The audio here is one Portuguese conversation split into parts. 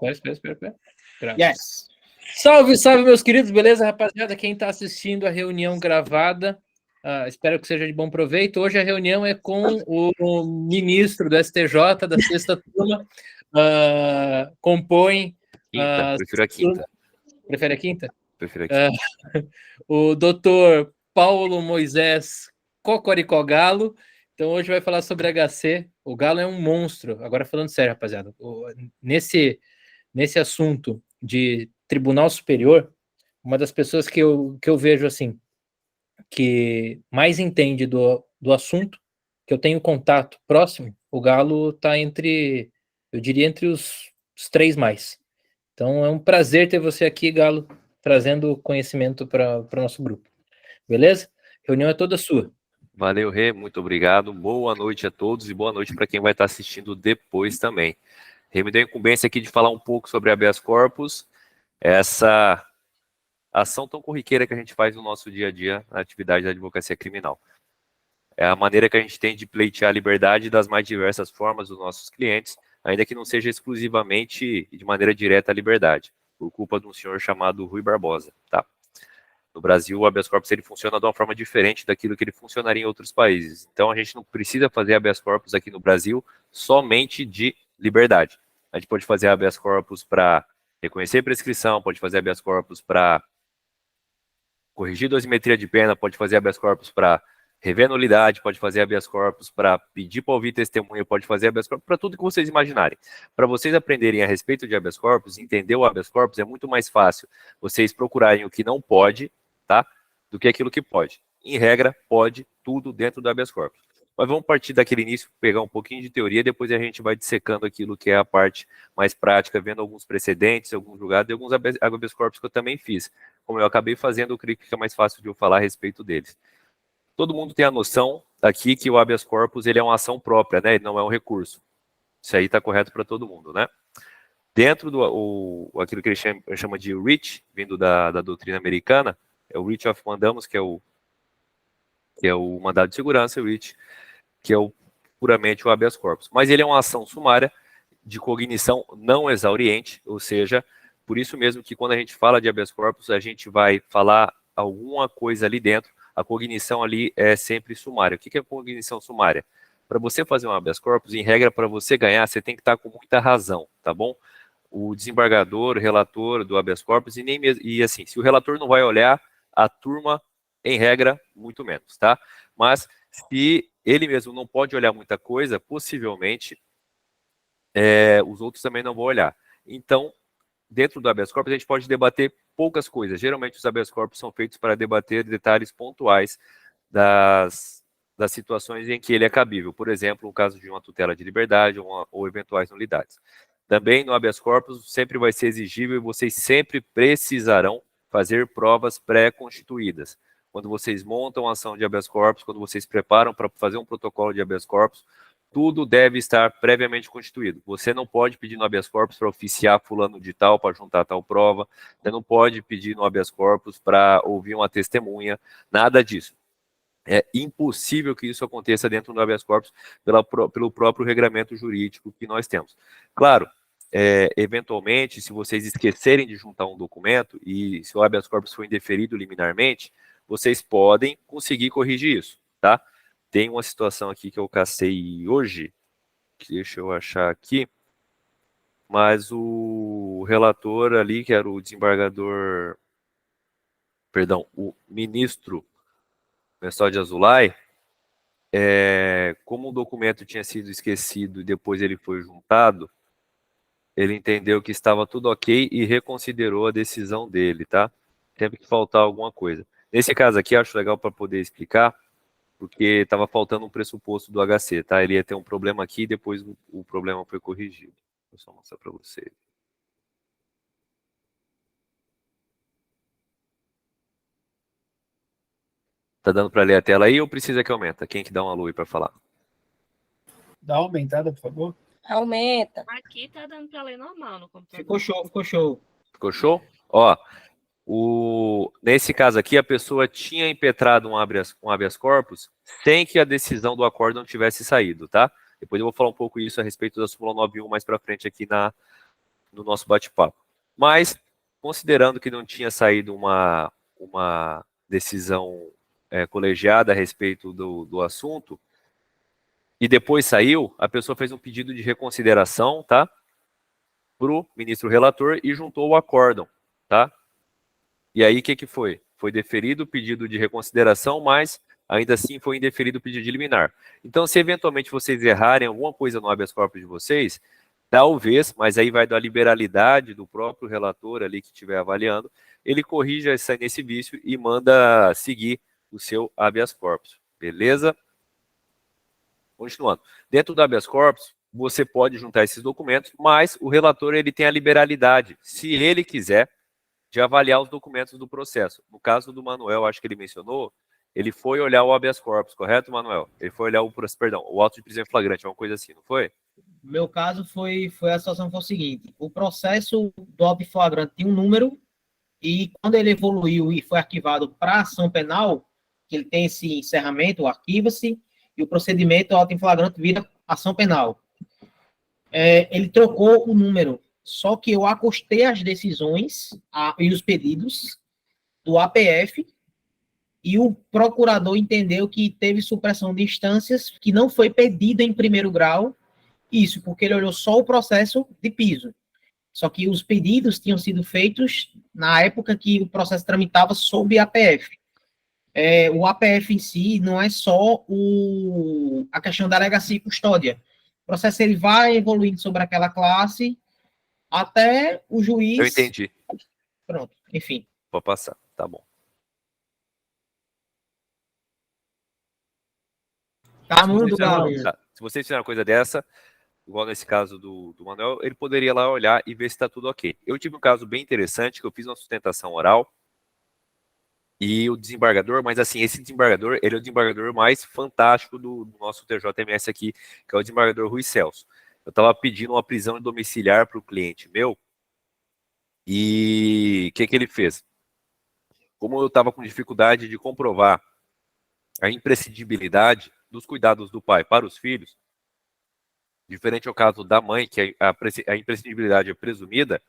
Espera. Yes. Salve, salve, meus queridos, beleza, rapaziada? Quem está assistindo a reunião gravada, espero que seja de bom proveito. Hoje a reunião é com o ministro do STJ, da sexta turma, compõe... Quinta, prefiro a quinta. Prefere a quinta? Prefiro a quinta. O doutor Paulo Moisés Cocoricó Galo. Então hoje vai falar sobre HC. O Galo é um monstro. Agora falando sério, rapaziada. Nesse assunto de Tribunal Superior, uma das pessoas que eu vejo assim, que mais entende do assunto, que eu tenho contato próximo, o Galo está entre, eu diria, entre os 3 mais. Então é um prazer ter você aqui, Galo, trazendo conhecimento para o nosso grupo. Beleza? A reunião é toda sua. Valeu, Rê, muito obrigado. Boa noite a todos e boa noite para quem vai estar assistindo depois também. Rê me deu a incumbência aqui de falar um pouco sobre a habeas corpus, essa ação tão corriqueira que a gente faz no nosso dia a dia na atividade da advocacia criminal. É a maneira que a gente tem de pleitear a liberdade das mais diversas formas dos nossos clientes, ainda que não seja exclusivamente e de maneira direta a liberdade, por culpa de um senhor chamado Rui Barbosa, tá? No Brasil, o habeas corpus ele funciona de uma forma diferente daquilo que ele funcionaria em outros países. Então, a gente não precisa fazer habeas corpus aqui no Brasil somente de liberdade. A gente pode fazer habeas corpus para reconhecer prescrição, pode fazer habeas corpus para corrigir dosimetria de pena, pode fazer habeas corpus para rever nulidade, pode fazer habeas corpus para pedir para ouvir testemunha, pode fazer habeas corpus para tudo que vocês imaginarem. Para vocês aprenderem a respeito de habeas corpus, entender o habeas corpus, é muito mais fácil vocês procurarem o que não pode, tá? Do que aquilo que pode. Em regra, pode tudo dentro do habeas corpus. Mas vamos partir daquele início, pegar um pouquinho de teoria, depois a gente vai dissecando aquilo que é a parte mais prática, vendo alguns precedentes, alguns julgados e alguns habeas corpus que eu também fiz. Como eu acabei fazendo, eu creio que fica mais fácil de eu falar a respeito deles. Todo mundo tem a noção aqui que o habeas corpus ele é uma ação própria, né? Ele não é um recurso. Isso aí está correto para todo mundo, né? Dentro do aquilo que ele chama de writ, vindo da doutrina americana, é o writ of mandamus, que é o mandado de segurança, o writ, que é puramente o habeas corpus. Mas ele é uma ação sumária de cognição não exauriente, ou seja, por isso mesmo que quando a gente fala de habeas corpus, a gente vai falar alguma coisa ali dentro, a cognição ali é sempre sumária. O que é cognição sumária? Para você fazer um habeas corpus, em regra, para você ganhar, você tem que estar com muita razão, tá bom? O desembargador, o relator do habeas corpus, e assim, se o relator não vai olhar, a turma, em regra, muito menos, tá? Mas se ele mesmo não pode olhar muita coisa, possivelmente os outros também não vão olhar. Então, dentro do habeas corpus, a gente pode debater poucas coisas. Geralmente, os habeas corpus são feitos para debater detalhes pontuais das situações em que ele é cabível. Por exemplo, o caso de uma tutela de liberdade ou eventuais nulidades. Também, no habeas corpus, sempre vai ser exigível e vocês sempre precisarão fazer provas pré-constituídas. Quando vocês montam a ação de habeas corpus, quando vocês preparam para fazer um protocolo de habeas corpus, tudo deve estar previamente constituído. Você não pode pedir no habeas corpus para oficiar fulano de tal, para juntar tal prova. Você não pode pedir no habeas corpus para ouvir uma testemunha. Nada disso. É impossível que isso aconteça dentro do habeas corpus pelo próprio regramento jurídico que nós temos. Claro, eventualmente, se vocês esquecerem de juntar um documento e se o habeas corpus for indeferido liminarmente, vocês podem conseguir corrigir isso, tá? Tem uma situação aqui que eu cacei hoje, deixa eu achar aqui, mas o relator ali, que era o desembargador, perdão, o ministro Messol de Azulay, como o documento tinha sido esquecido e depois ele foi juntado, ele entendeu que estava tudo ok e reconsiderou a decisão dele, tá? Teve que faltar alguma coisa. Nesse caso aqui, acho legal para poder explicar, porque estava faltando um pressuposto do HC, tá? Ele ia ter um problema aqui e depois o problema foi corrigido. Vou só mostrar para vocês. Tá dando para ler a tela aí ou precisa que aumenta? Quem que dá um alô aí para falar? Dá uma aumentada, por favor. Aumenta. Aqui tá dando para ler normal no computador. Ficou show. Ficou show? Ó, nesse caso aqui, a pessoa tinha impetrado um habeas corpus sem que a decisão do acórdão tivesse saído, tá? Depois eu vou falar um pouco isso a respeito da súmula 91 mais para frente aqui no nosso bate-papo. Mas, considerando que não tinha saído uma decisão colegiada a respeito do assunto, e depois saiu, a pessoa fez um pedido de reconsideração, tá? Para o ministro relator e juntou o acórdão, tá? E aí, o que foi? Foi deferido o pedido de reconsideração, mas ainda assim foi indeferido o pedido de liminar. Então, se eventualmente vocês errarem alguma coisa no habeas corpus de vocês, talvez, mas aí vai da liberalidade do próprio relator ali que estiver avaliando, ele corrija nesse vício e manda seguir o seu habeas corpus. Beleza? Continuando. Dentro do habeas corpus, você pode juntar esses documentos, mas o relator ele tem a liberalidade, se ele quiser, de avaliar os documentos do processo. No caso do Manuel, acho que ele mencionou, ele foi olhar o habeas corpus, correto, Manuel? Ele foi olhar o auto de prisão em flagrante, uma coisa assim, não foi? No meu caso, a situação foi o seguinte: o processo do auto de flagrante tinha um número, e quando ele evoluiu e foi arquivado para ação penal, que ele tem esse encerramento, arquiva-se, e o procedimento auto em flagrante vira ação penal. Ele trocou o número, só que eu acostei as decisões e os pedidos do APF, e o procurador entendeu que teve supressão de instâncias que não foi pedido em primeiro grau, isso porque ele olhou só o processo de piso. Só que os pedidos tinham sido feitos na época que o processo tramitava sob APF. O APF em si não é só a questão da delegacia e custódia. O processo ele vai evoluindo sobre aquela classe até o juiz... Eu entendi. Pronto, enfim. Vou passar, tá bom. Tá mundo, galera. Se vocês fizerem uma coisa dessa, igual nesse caso do Manuel, ele poderia lá olhar e ver se está tudo ok. Eu tive um caso bem interessante, que eu fiz uma sustentação oral, e o desembargador, mas assim, esse desembargador, ele é o desembargador mais fantástico do nosso TJMS aqui, que é o desembargador Rui Celso. Eu estava pedindo uma prisão domiciliar para o cliente meu, e o que ele fez? Como eu estava com dificuldade de comprovar a imprescindibilidade dos cuidados do pai para os filhos, diferente ao caso da mãe, que a imprescindibilidade é presumida,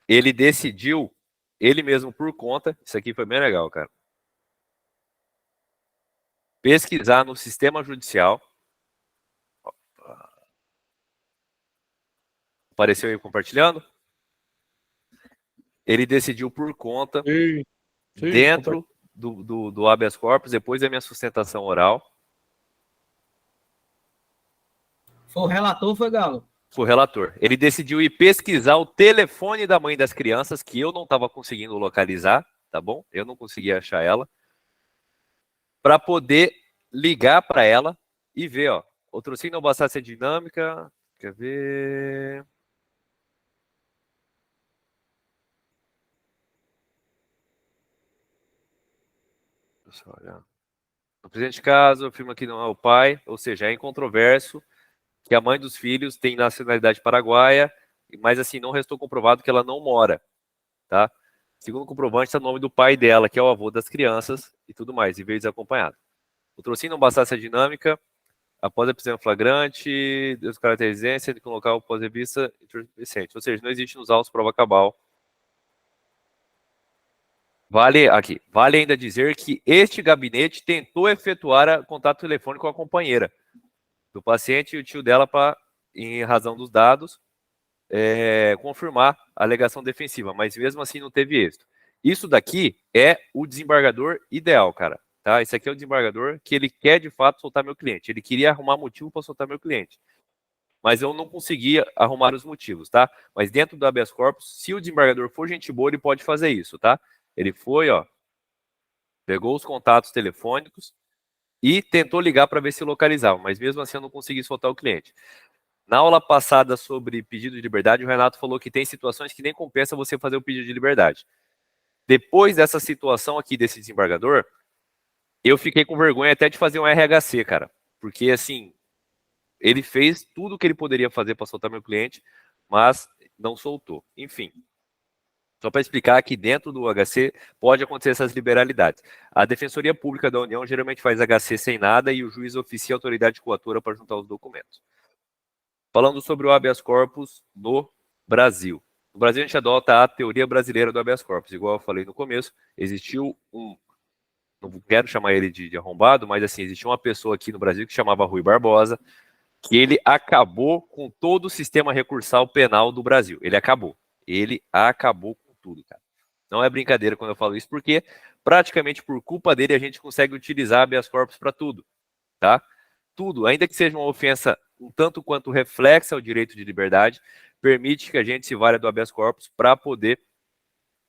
ele decidiu, ele mesmo por conta, isso aqui foi bem legal, cara, pesquisar no sistema judicial. Apareceu aí compartilhando? Ele decidiu por conta, dentro do habeas corpus, depois da minha sustentação oral. Foi o relator, foi Galo? Foi o relator. Ele decidiu ir pesquisar o telefone da mãe das crianças, que eu não estava conseguindo localizar, tá bom? Eu não conseguia achar ela, para poder ligar para ela e ver, ó, o trocínio não bastasse a dinâmica, quer ver... Deixa eu olhar. No presente caso, afirma que não é o pai, ou seja, é incontroverso que a mãe dos filhos tem nacionalidade paraguaia, mas assim, não restou comprovado que ela não mora, tá? Segundo o comprovante, está o nome do pai dela, que é o avô das crianças e tudo mais, e veio desacompanhado. O trocínio não bastasse a dinâmica, após a prisão flagrante, descaracterizância de colocar o pós-revista entorpecente, ou seja, não existe nos autos prova cabal. Vale ainda dizer que este gabinete tentou efetuar contato telefônico com a companheira do paciente e o tio dela para, em razão dos dados, confirmar a alegação defensiva, mas mesmo assim não teve êxito. Isso daqui é o desembargador ideal, cara. Tá? Esse aqui é o desembargador que ele quer de fato soltar meu cliente. Ele queria arrumar motivo para soltar meu cliente. Mas eu não conseguia arrumar os motivos, tá? Mas dentro do habeas corpus, se o desembargador for gente boa, ele pode fazer isso, tá? Ele foi, ó, pegou os contatos telefônicos e tentou ligar para ver se localizava, mas mesmo assim eu não consegui soltar o cliente. Na aula passada sobre pedido de liberdade, o Renato falou que tem situações que nem compensa você fazer o pedido de liberdade. Depois dessa situação aqui desse desembargador, eu fiquei com vergonha até de fazer um RHC, cara. Porque, assim, ele fez tudo o que ele poderia fazer para soltar meu cliente, mas não soltou. Enfim. Só para explicar que dentro do HC pode acontecer essas liberalidades. A Defensoria Pública da União geralmente faz HC sem nada e o juiz oficia a autoridade coatora para juntar os documentos. Falando sobre o habeas corpus no Brasil. No Brasil, a gente adota a teoria brasileira do habeas corpus. Igual eu falei no começo, existiu não quero chamar ele de arrombado, mas assim, existia uma pessoa aqui no Brasil que chamava Rui Barbosa, que ele acabou com todo o sistema recursal penal do Brasil. Ele acabou com tudo, cara. Não é brincadeira quando eu falo isso, porque praticamente por culpa dele a gente consegue utilizar habeas corpus para tudo, tá? Tudo, ainda que seja uma ofensa um tanto quanto reflexa ao direito de liberdade, permite que a gente se valha do habeas corpus para poder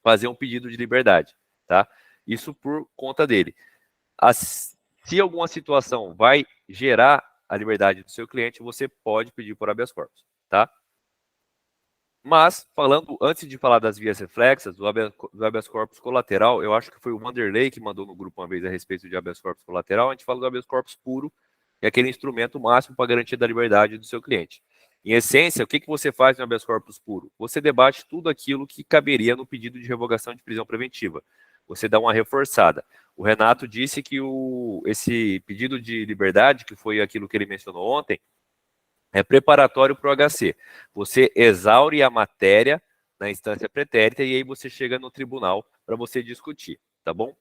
fazer um pedido de liberdade, tá? Isso por conta dele. Se alguma situação vai gerar a liberdade do seu cliente, você pode pedir por habeas corpus, tá? Mas, antes de falar das vias reflexas, do habeas corpus colateral, eu acho que foi o Vanderlei que mandou no grupo uma vez a respeito de habeas corpus colateral, a gente fala do habeas corpus puro, que é aquele instrumento máximo para garantir da liberdade do seu cliente. Em essência, o que você faz no habeas corpus puro? Você debate tudo aquilo que caberia no pedido de revogação de prisão preventiva. Você dá uma reforçada. O Renato disse que esse pedido de liberdade, que foi aquilo que ele mencionou ontem, é preparatório para o HC. Você exaure a matéria na instância pretérita e aí você chega no tribunal para você discutir, tá bom?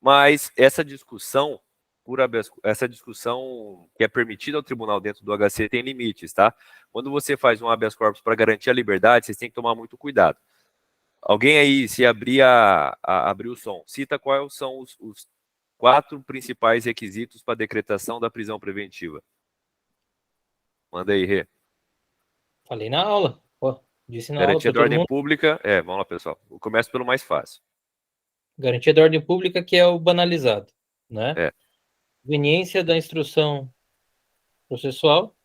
Mas essa discussão que é permitida ao tribunal dentro do HC tem limites, tá? Quando você faz um habeas corpus para garantir a liberdade, vocês têm que tomar muito cuidado. Alguém aí, se abrir o som, cita quais são os 4 principais requisitos para a decretação da prisão preventiva. Manda aí, Rê. Falei na aula. Pô, disse na Garantia aula da para todo ordem mundo. pública. Vamos lá, pessoal. Eu começo pelo mais fácil. Garantia da ordem pública, que é o banalizado, né? É. Conveniência da instrução processual,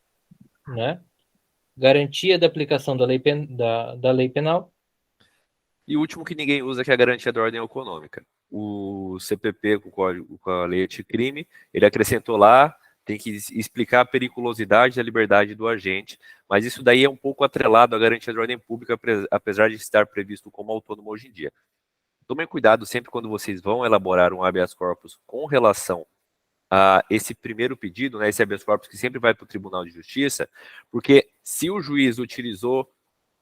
né? Garantia da aplicação da lei penal. E o último que ninguém usa, que é a garantia da ordem econômica. O CPP, com a lei anticrime, ele acrescentou lá, tem que explicar a periculosidade da liberdade do agente, mas isso daí é um pouco atrelado à garantia da ordem pública, apesar de estar previsto como autônomo hoje em dia. Tomem cuidado sempre quando vocês vão elaborar um habeas corpus com relação a esse primeiro pedido, né, esse habeas corpus que sempre vai para o Tribunal de Justiça, porque se o juiz utilizou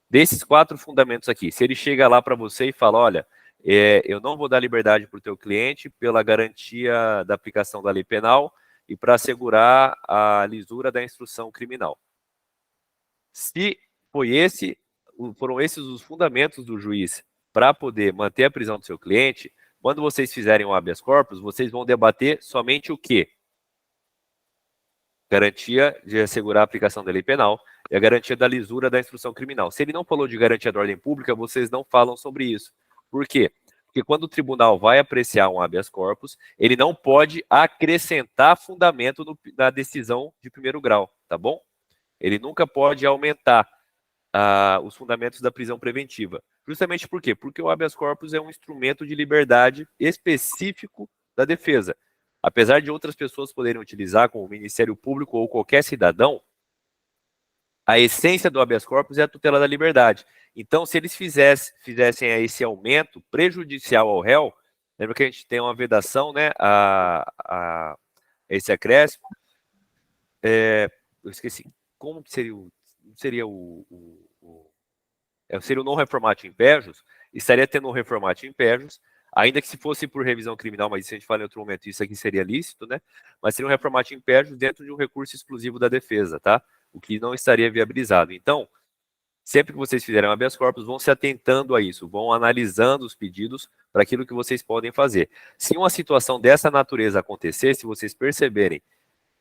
desses 4 fundamentos aqui, se ele chega lá para você e fala, olha, eu não vou dar liberdade para o teu cliente pela garantia da aplicação da lei penal e para assegurar a lisura da instrução criminal. Se foram esses os fundamentos do juiz para poder manter a prisão do seu cliente, quando vocês fizerem o habeas corpus, vocês vão debater somente o quê? Garantia de assegurar a aplicação da lei penal e a garantia da lisura da instrução criminal. Se ele não falou de garantia da ordem pública, vocês não falam sobre isso. Por quê? Porque quando o tribunal vai apreciar um habeas corpus, ele não pode acrescentar fundamento na decisão de primeiro grau, tá bom? Ele nunca pode aumentar os fundamentos da prisão preventiva. Justamente por quê? Porque o habeas corpus é um instrumento de liberdade específico da defesa. Apesar de outras pessoas poderem utilizar, como o Ministério Público ou qualquer cidadão, a essência do habeas corpus é a tutela da liberdade. Então, se eles fizessem esse aumento prejudicial ao réu, lembra que a gente tem uma vedação, né, a esse acréscimo, eu esqueci, como que seria seria o non reformatio impejus, estaria tendo um reformatio impejus, ainda que se fosse por revisão criminal, mas isso a gente fala em outro momento, isso aqui seria lícito, né? Mas seria um reformatio impejus dentro de um recurso exclusivo da defesa, tá? O que não estaria viabilizado. Então, sempre que vocês fizerem um habeas corpus, vão se atentando a isso, vão analisando os pedidos para aquilo que vocês podem fazer. Se uma situação dessa natureza acontecer, se vocês perceberem,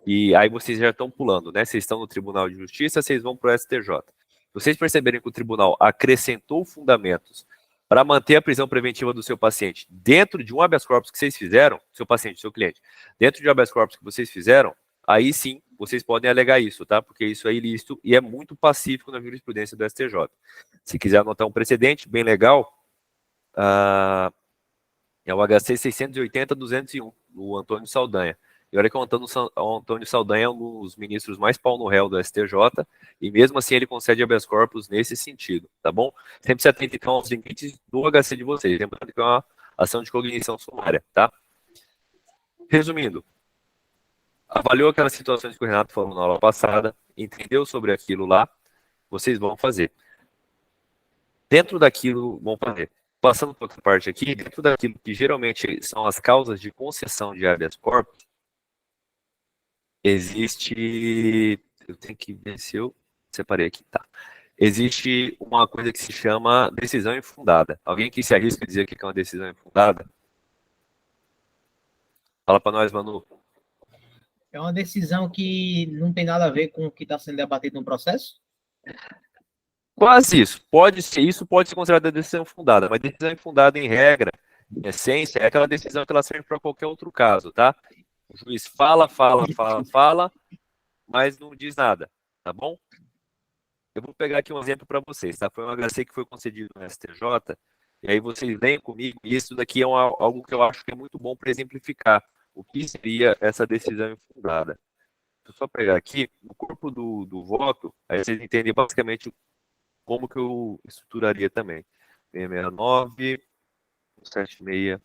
e aí vocês já estão pulando, né? Vocês estão no Tribunal de Justiça, vocês vão para o STJ. Se vocês perceberem que o tribunal acrescentou fundamentos para manter a prisão preventiva do seu paciente dentro de um habeas corpus que vocês fizeram, seu paciente, seu cliente, dentro de um habeas corpus que vocês fizeram, aí sim, vocês podem alegar isso, tá? Porque isso é ilícito e é muito pacífico na jurisprudência do STJ. Se quiser anotar um precedente bem legal, é o HC 680-201, do Antônio Saldanha. E olha que o Antônio Saldanha é um dos ministros mais pau no réu do STJ, e mesmo assim ele concede habeas corpus nesse sentido, tá bom? Sempre se atente então aos limites do HC de vocês, lembrando que é uma ação de cognição sumária, tá? Resumindo, avaliou aquelas situações que o Renato falou na aula passada, entendeu sobre aquilo lá, vocês vão fazer. Dentro daquilo, vamos fazer, passando por outra parte aqui, dentro daquilo que geralmente são as causas de concessão de habeas corpus, existe, eu tenho que ver se eu separei aqui, tá? Existe uma coisa que se chama decisão infundada. Alguém que se arrisca a dizer o que é uma decisão infundada? Fala para nós, Manu. É uma decisão que não tem nada a ver com o que está sendo debatido no processo? Quase isso. Pode ser isso, pode ser considerada decisão infundada, mas decisão infundada em regra, em essência, é aquela decisão que ela serve para qualquer outro caso, tá? O juiz fala, mas não diz nada, tá bom? Eu vou pegar aqui um exemplo para vocês, tá? Foi um HC que foi concedido no STJ, e aí vocês leem comigo, e isso daqui é algo que eu acho que é muito bom para exemplificar o que seria essa decisão infundada. Deixa eu só pegar aqui, no corpo do voto, aí vocês entendem basicamente como que eu estruturaria também. 669, 76,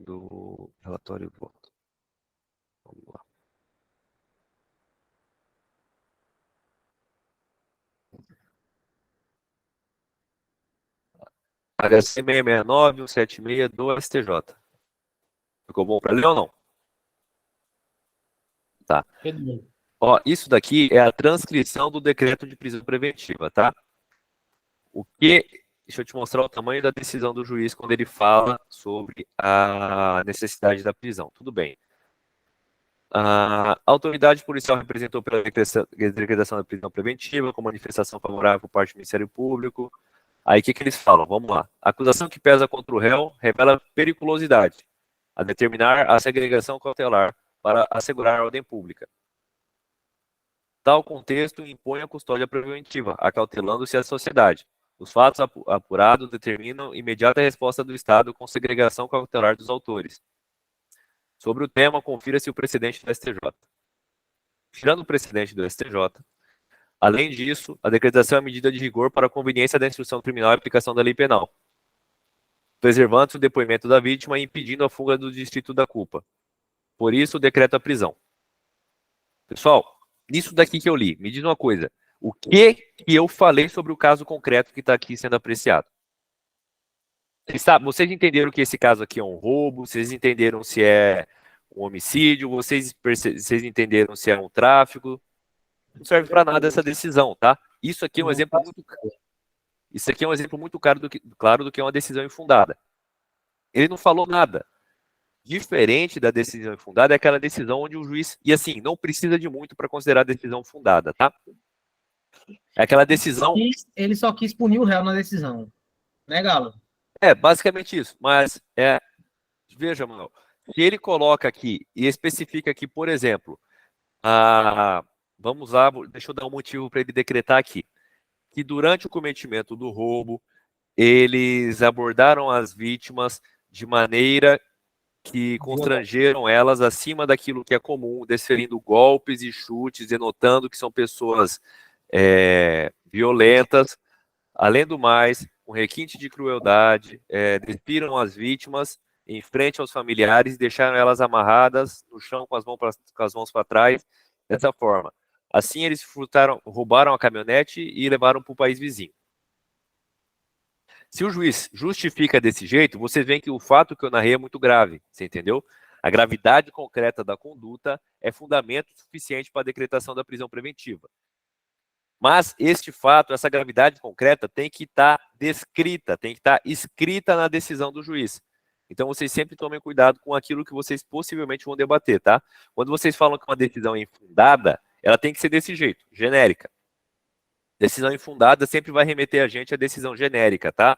do relatório e voto. Vamos lá. HC 669, 176 do STJ. Ficou bom para ler ou não? Tá. Ó, isso daqui é a transcrição do decreto de prisão preventiva, tá? Deixa eu te mostrar o tamanho da decisão do juiz quando ele fala sobre a necessidade da prisão. Tudo bem. A autoridade policial representou pela decretação da prisão preventiva com manifestação favorável por parte do Ministério Público. Aí o que eles falam? Vamos lá. A acusação que pesa contra o réu revela periculosidade, a determinar a segregação cautelar para assegurar a ordem pública. Tal contexto impõe a custódia preventiva, acautelando-se a sociedade. Os fatos apurados determinam imediata resposta do Estado com segregação cautelar dos autores. Sobre o tema, confira-se o precedente do STJ. Tirando o precedente do STJ, além disso, a decretação é medida de rigor para a conveniência da instrução criminal e aplicação da lei penal, preservando-se o depoimento da vítima e impedindo a fuga do distrito da culpa. Por isso, decreta a prisão. Pessoal, nisso daqui que eu li, me diz uma coisa. O que eu falei sobre o caso concreto que está aqui sendo apreciado? Vocês entenderam que esse caso aqui é um roubo? Vocês entenderam se é um homicídio? Vocês entenderam se é um tráfico? Não serve para nada essa decisão, tá? Isso aqui é um exemplo muito claro. Isso aqui é um exemplo muito claro do que é uma decisão infundada. Ele não falou nada. Diferente da decisão infundada é aquela decisão onde o juiz, e assim, não precisa de muito para considerar a decisão fundada, tá? É aquela decisão... Ele só quis punir o réu na decisão, né, Galo? É, basicamente isso, mas veja, Manuel, se ele coloca aqui e especifica aqui, por exemplo, vamos lá, deixa eu dar um motivo para ele decretar aqui, que durante o cometimento do roubo, eles abordaram as vítimas de maneira que constrangeram elas acima daquilo que é comum, desferindo golpes e chutes, denotando que são pessoas violentas. Além do mais, com requinte de crueldade, despiram as vítimas em frente aos familiares e deixaram elas amarradas no chão com as mãos para trás, dessa forma. Assim, eles roubaram a caminhonete e levaram para o país vizinho. Se o juiz justifica desse jeito, vocês veem que o fato que eu narrei é muito grave, você entendeu? A gravidade concreta da conduta é fundamento suficiente para a decretação da prisão preventiva. Mas este fato, essa gravidade concreta, tem que estar descrita, tem que estar escrita na decisão do juiz. Então, vocês sempre tomem cuidado com aquilo que vocês possivelmente vão debater, tá? Quando vocês falam que uma decisão é infundada, ela tem que ser desse jeito, genérica. Decisão infundada sempre vai remeter a gente à decisão genérica, tá?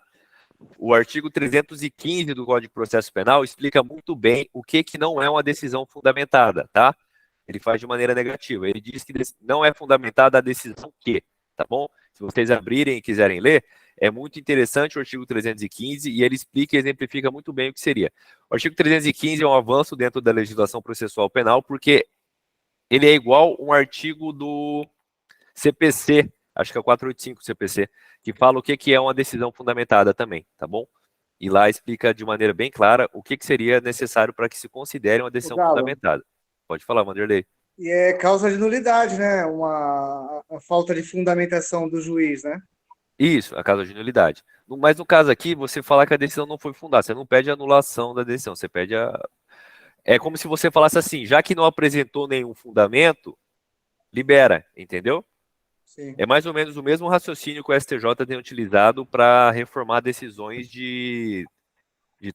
O artigo 315 do Código de Processo Penal explica muito bem o que não é uma decisão fundamentada, tá? Ele faz de maneira negativa. Ele diz que não é fundamentada a decisão que, tá bom? Se vocês abrirem e quiserem ler, é muito interessante o artigo 315 e ele explica e exemplifica muito bem o que seria. O artigo 315 é um avanço dentro da legislação processual penal porque ele é igual um artigo do CPC, acho que é o 485 CPC, que fala o que é uma decisão fundamentada também, tá bom? E lá explica de maneira bem clara o que seria necessário para que se considere uma decisão fundamentada. Pode falar, Wanderlei. E é causa de nulidade, né? A falta de fundamentação do juiz, né? Isso, a causa de nulidade. Mas no caso aqui, você falar que a decisão não foi fundada, você não pede a anulação da decisão, você pede a... É como se você falasse assim, já que não apresentou nenhum fundamento, libera, entendeu? Sim. É mais ou menos o mesmo raciocínio que o STJ tem utilizado para reformar decisões de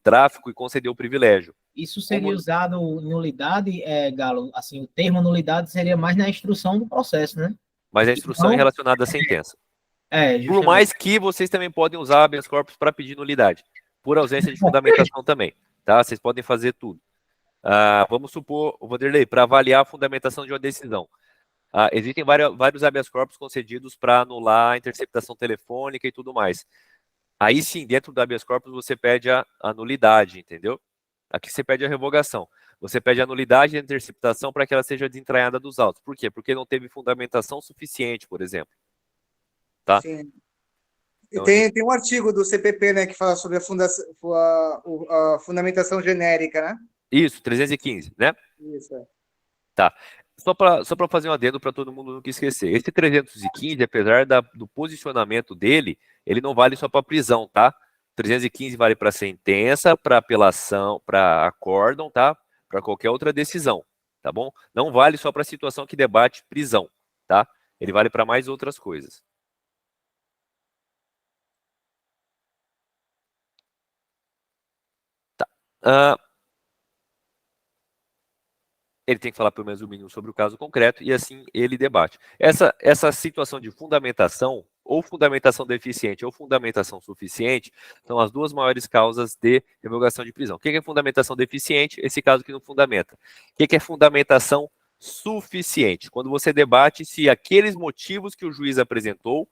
tráfico e conceder o privilégio. Isso seria usado nulidade, Galo? Assim, o termo nulidade seria mais na instrução do processo, né? Mas a instrução é Então, relacionada à sentença. Por justamente. mais que vocês também podem usar habeas corpus para pedir nulidade, por ausência de fundamentação também, tá? Vocês podem fazer tudo. Vamos supor, Vanderlei, para avaliar a fundamentação de uma decisão. Existem vários habeas corpus concedidos para anular a interceptação telefônica e tudo mais. Aí sim, dentro do habeas corpus, você pede a nulidade, entendeu? Aqui você pede a revogação. Você pede a nulidade da interceptação para que ela seja desentranhada dos autos. Por quê? Porque não teve fundamentação suficiente, por exemplo. Tá? Sim. E Então, tem um artigo do CPP, né, que fala sobre a fundamentação genérica, né? Isso, 315, né? Isso, é. Tá. Só para fazer um adendo para todo mundo não esquecer. Esse 315, apesar do posicionamento dele, ele não vale só para prisão, tá? 315 vale para sentença, para apelação, para acórdão, tá? Para qualquer outra decisão, tá bom? Não vale só para situação que debate prisão, tá? Ele vale para mais outras coisas. Tá. Ele tem que falar pelo menos o mínimo sobre o caso concreto e assim ele debate. Essa situação de fundamentação, ou fundamentação deficiente ou fundamentação suficiente, são as duas maiores causas de revogação de prisão. O que é fundamentação deficiente? Esse caso que não fundamenta. O que é fundamentação suficiente? Quando você debate se aqueles motivos que o juiz apresentou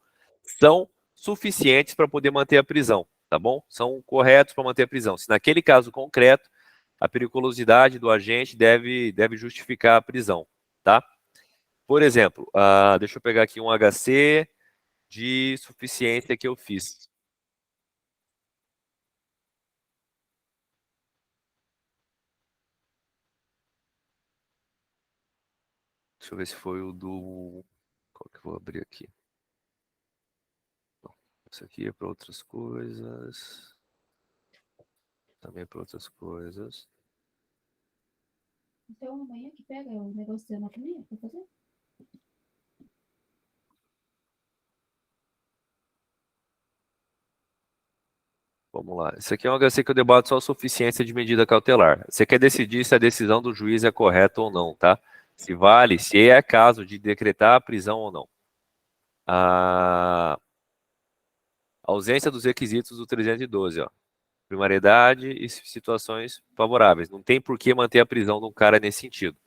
são suficientes para poder manter a prisão, tá bom? São corretos para manter a prisão. Se naquele caso concreto, a periculosidade do agente deve justificar a prisão, tá? Por exemplo, deixa eu pegar aqui um HC de suficiência que eu fiz. Deixa eu ver se foi o do... Qual que eu vou abrir aqui? Não, isso aqui é para outras coisas. Também é para outras coisas. Então amanhã que pega o negócio da maquininha para fazer? Vamos lá. Isso aqui é um HC que eu debato só a suficiência de medida cautelar. Você quer decidir se a decisão do juiz é correta ou não, tá? Se vale, se é caso de decretar a prisão ou não. A ausência dos requisitos do 312, ó. Primariedade e situações favoráveis. Não tem por que manter a prisão de um cara nesse sentido.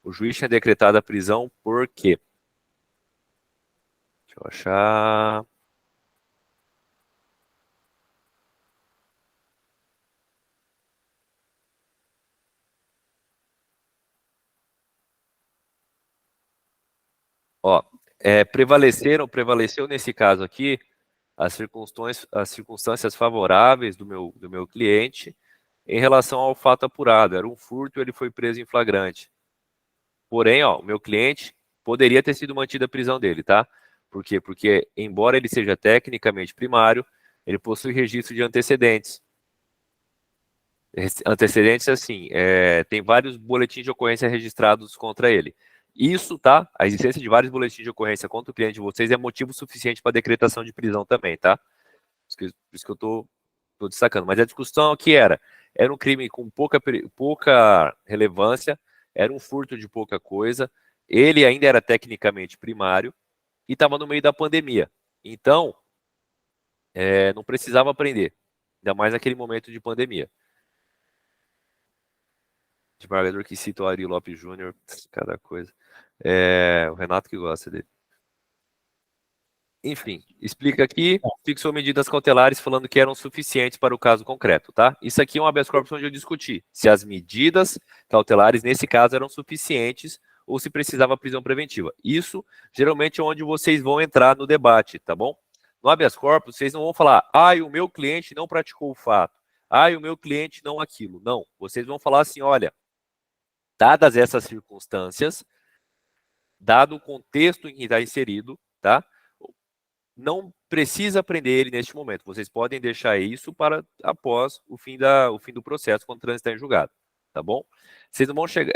O juiz tinha decretado a prisão por quê? Deixa eu achar... Ó, prevaleceu nesse caso aqui as circunstâncias favoráveis do meu cliente em relação ao fato apurado. Era um furto, ele foi preso em flagrante. Porém, ó, o meu cliente poderia ter sido mantida a prisão dele, tá? Por quê? Porque, embora ele seja tecnicamente primário, ele possui registro de antecedentes. Antecedentes, assim, tem vários boletins de ocorrência registrados contra ele. Isso, tá? A existência de vários boletins de ocorrência contra o cliente de vocês é motivo suficiente para decretação de prisão também, tá? Por isso que eu tô destacando. Mas a discussão aqui era um crime com pouca relevância, era um furto de pouca coisa, ele ainda era tecnicamente primário e estava no meio da pandemia. Então, não precisava prender, ainda mais naquele momento de pandemia. Desembargador que cita o Ari Lopes Júnior, cada coisa. O Renato que gosta dele. Enfim, explica aqui, fixou medidas cautelares falando que eram suficientes para o caso concreto, tá? Isso aqui é um habeas corpus onde eu discuti se as medidas cautelares, nesse caso, eram suficientes ou se precisava prisão preventiva. Isso, geralmente, é onde vocês vão entrar no debate, tá bom? No habeas corpus, vocês não vão falar, o meu cliente não praticou o fato, o meu cliente não aquilo. Não, vocês vão falar assim, olha, dadas essas circunstâncias, dado o contexto em que está inserido, tá? Não precisa aprender ele neste momento. Vocês podem deixar isso para após o fim do processo, quando transitar em julgado, tá bom? Vocês não vão chegar,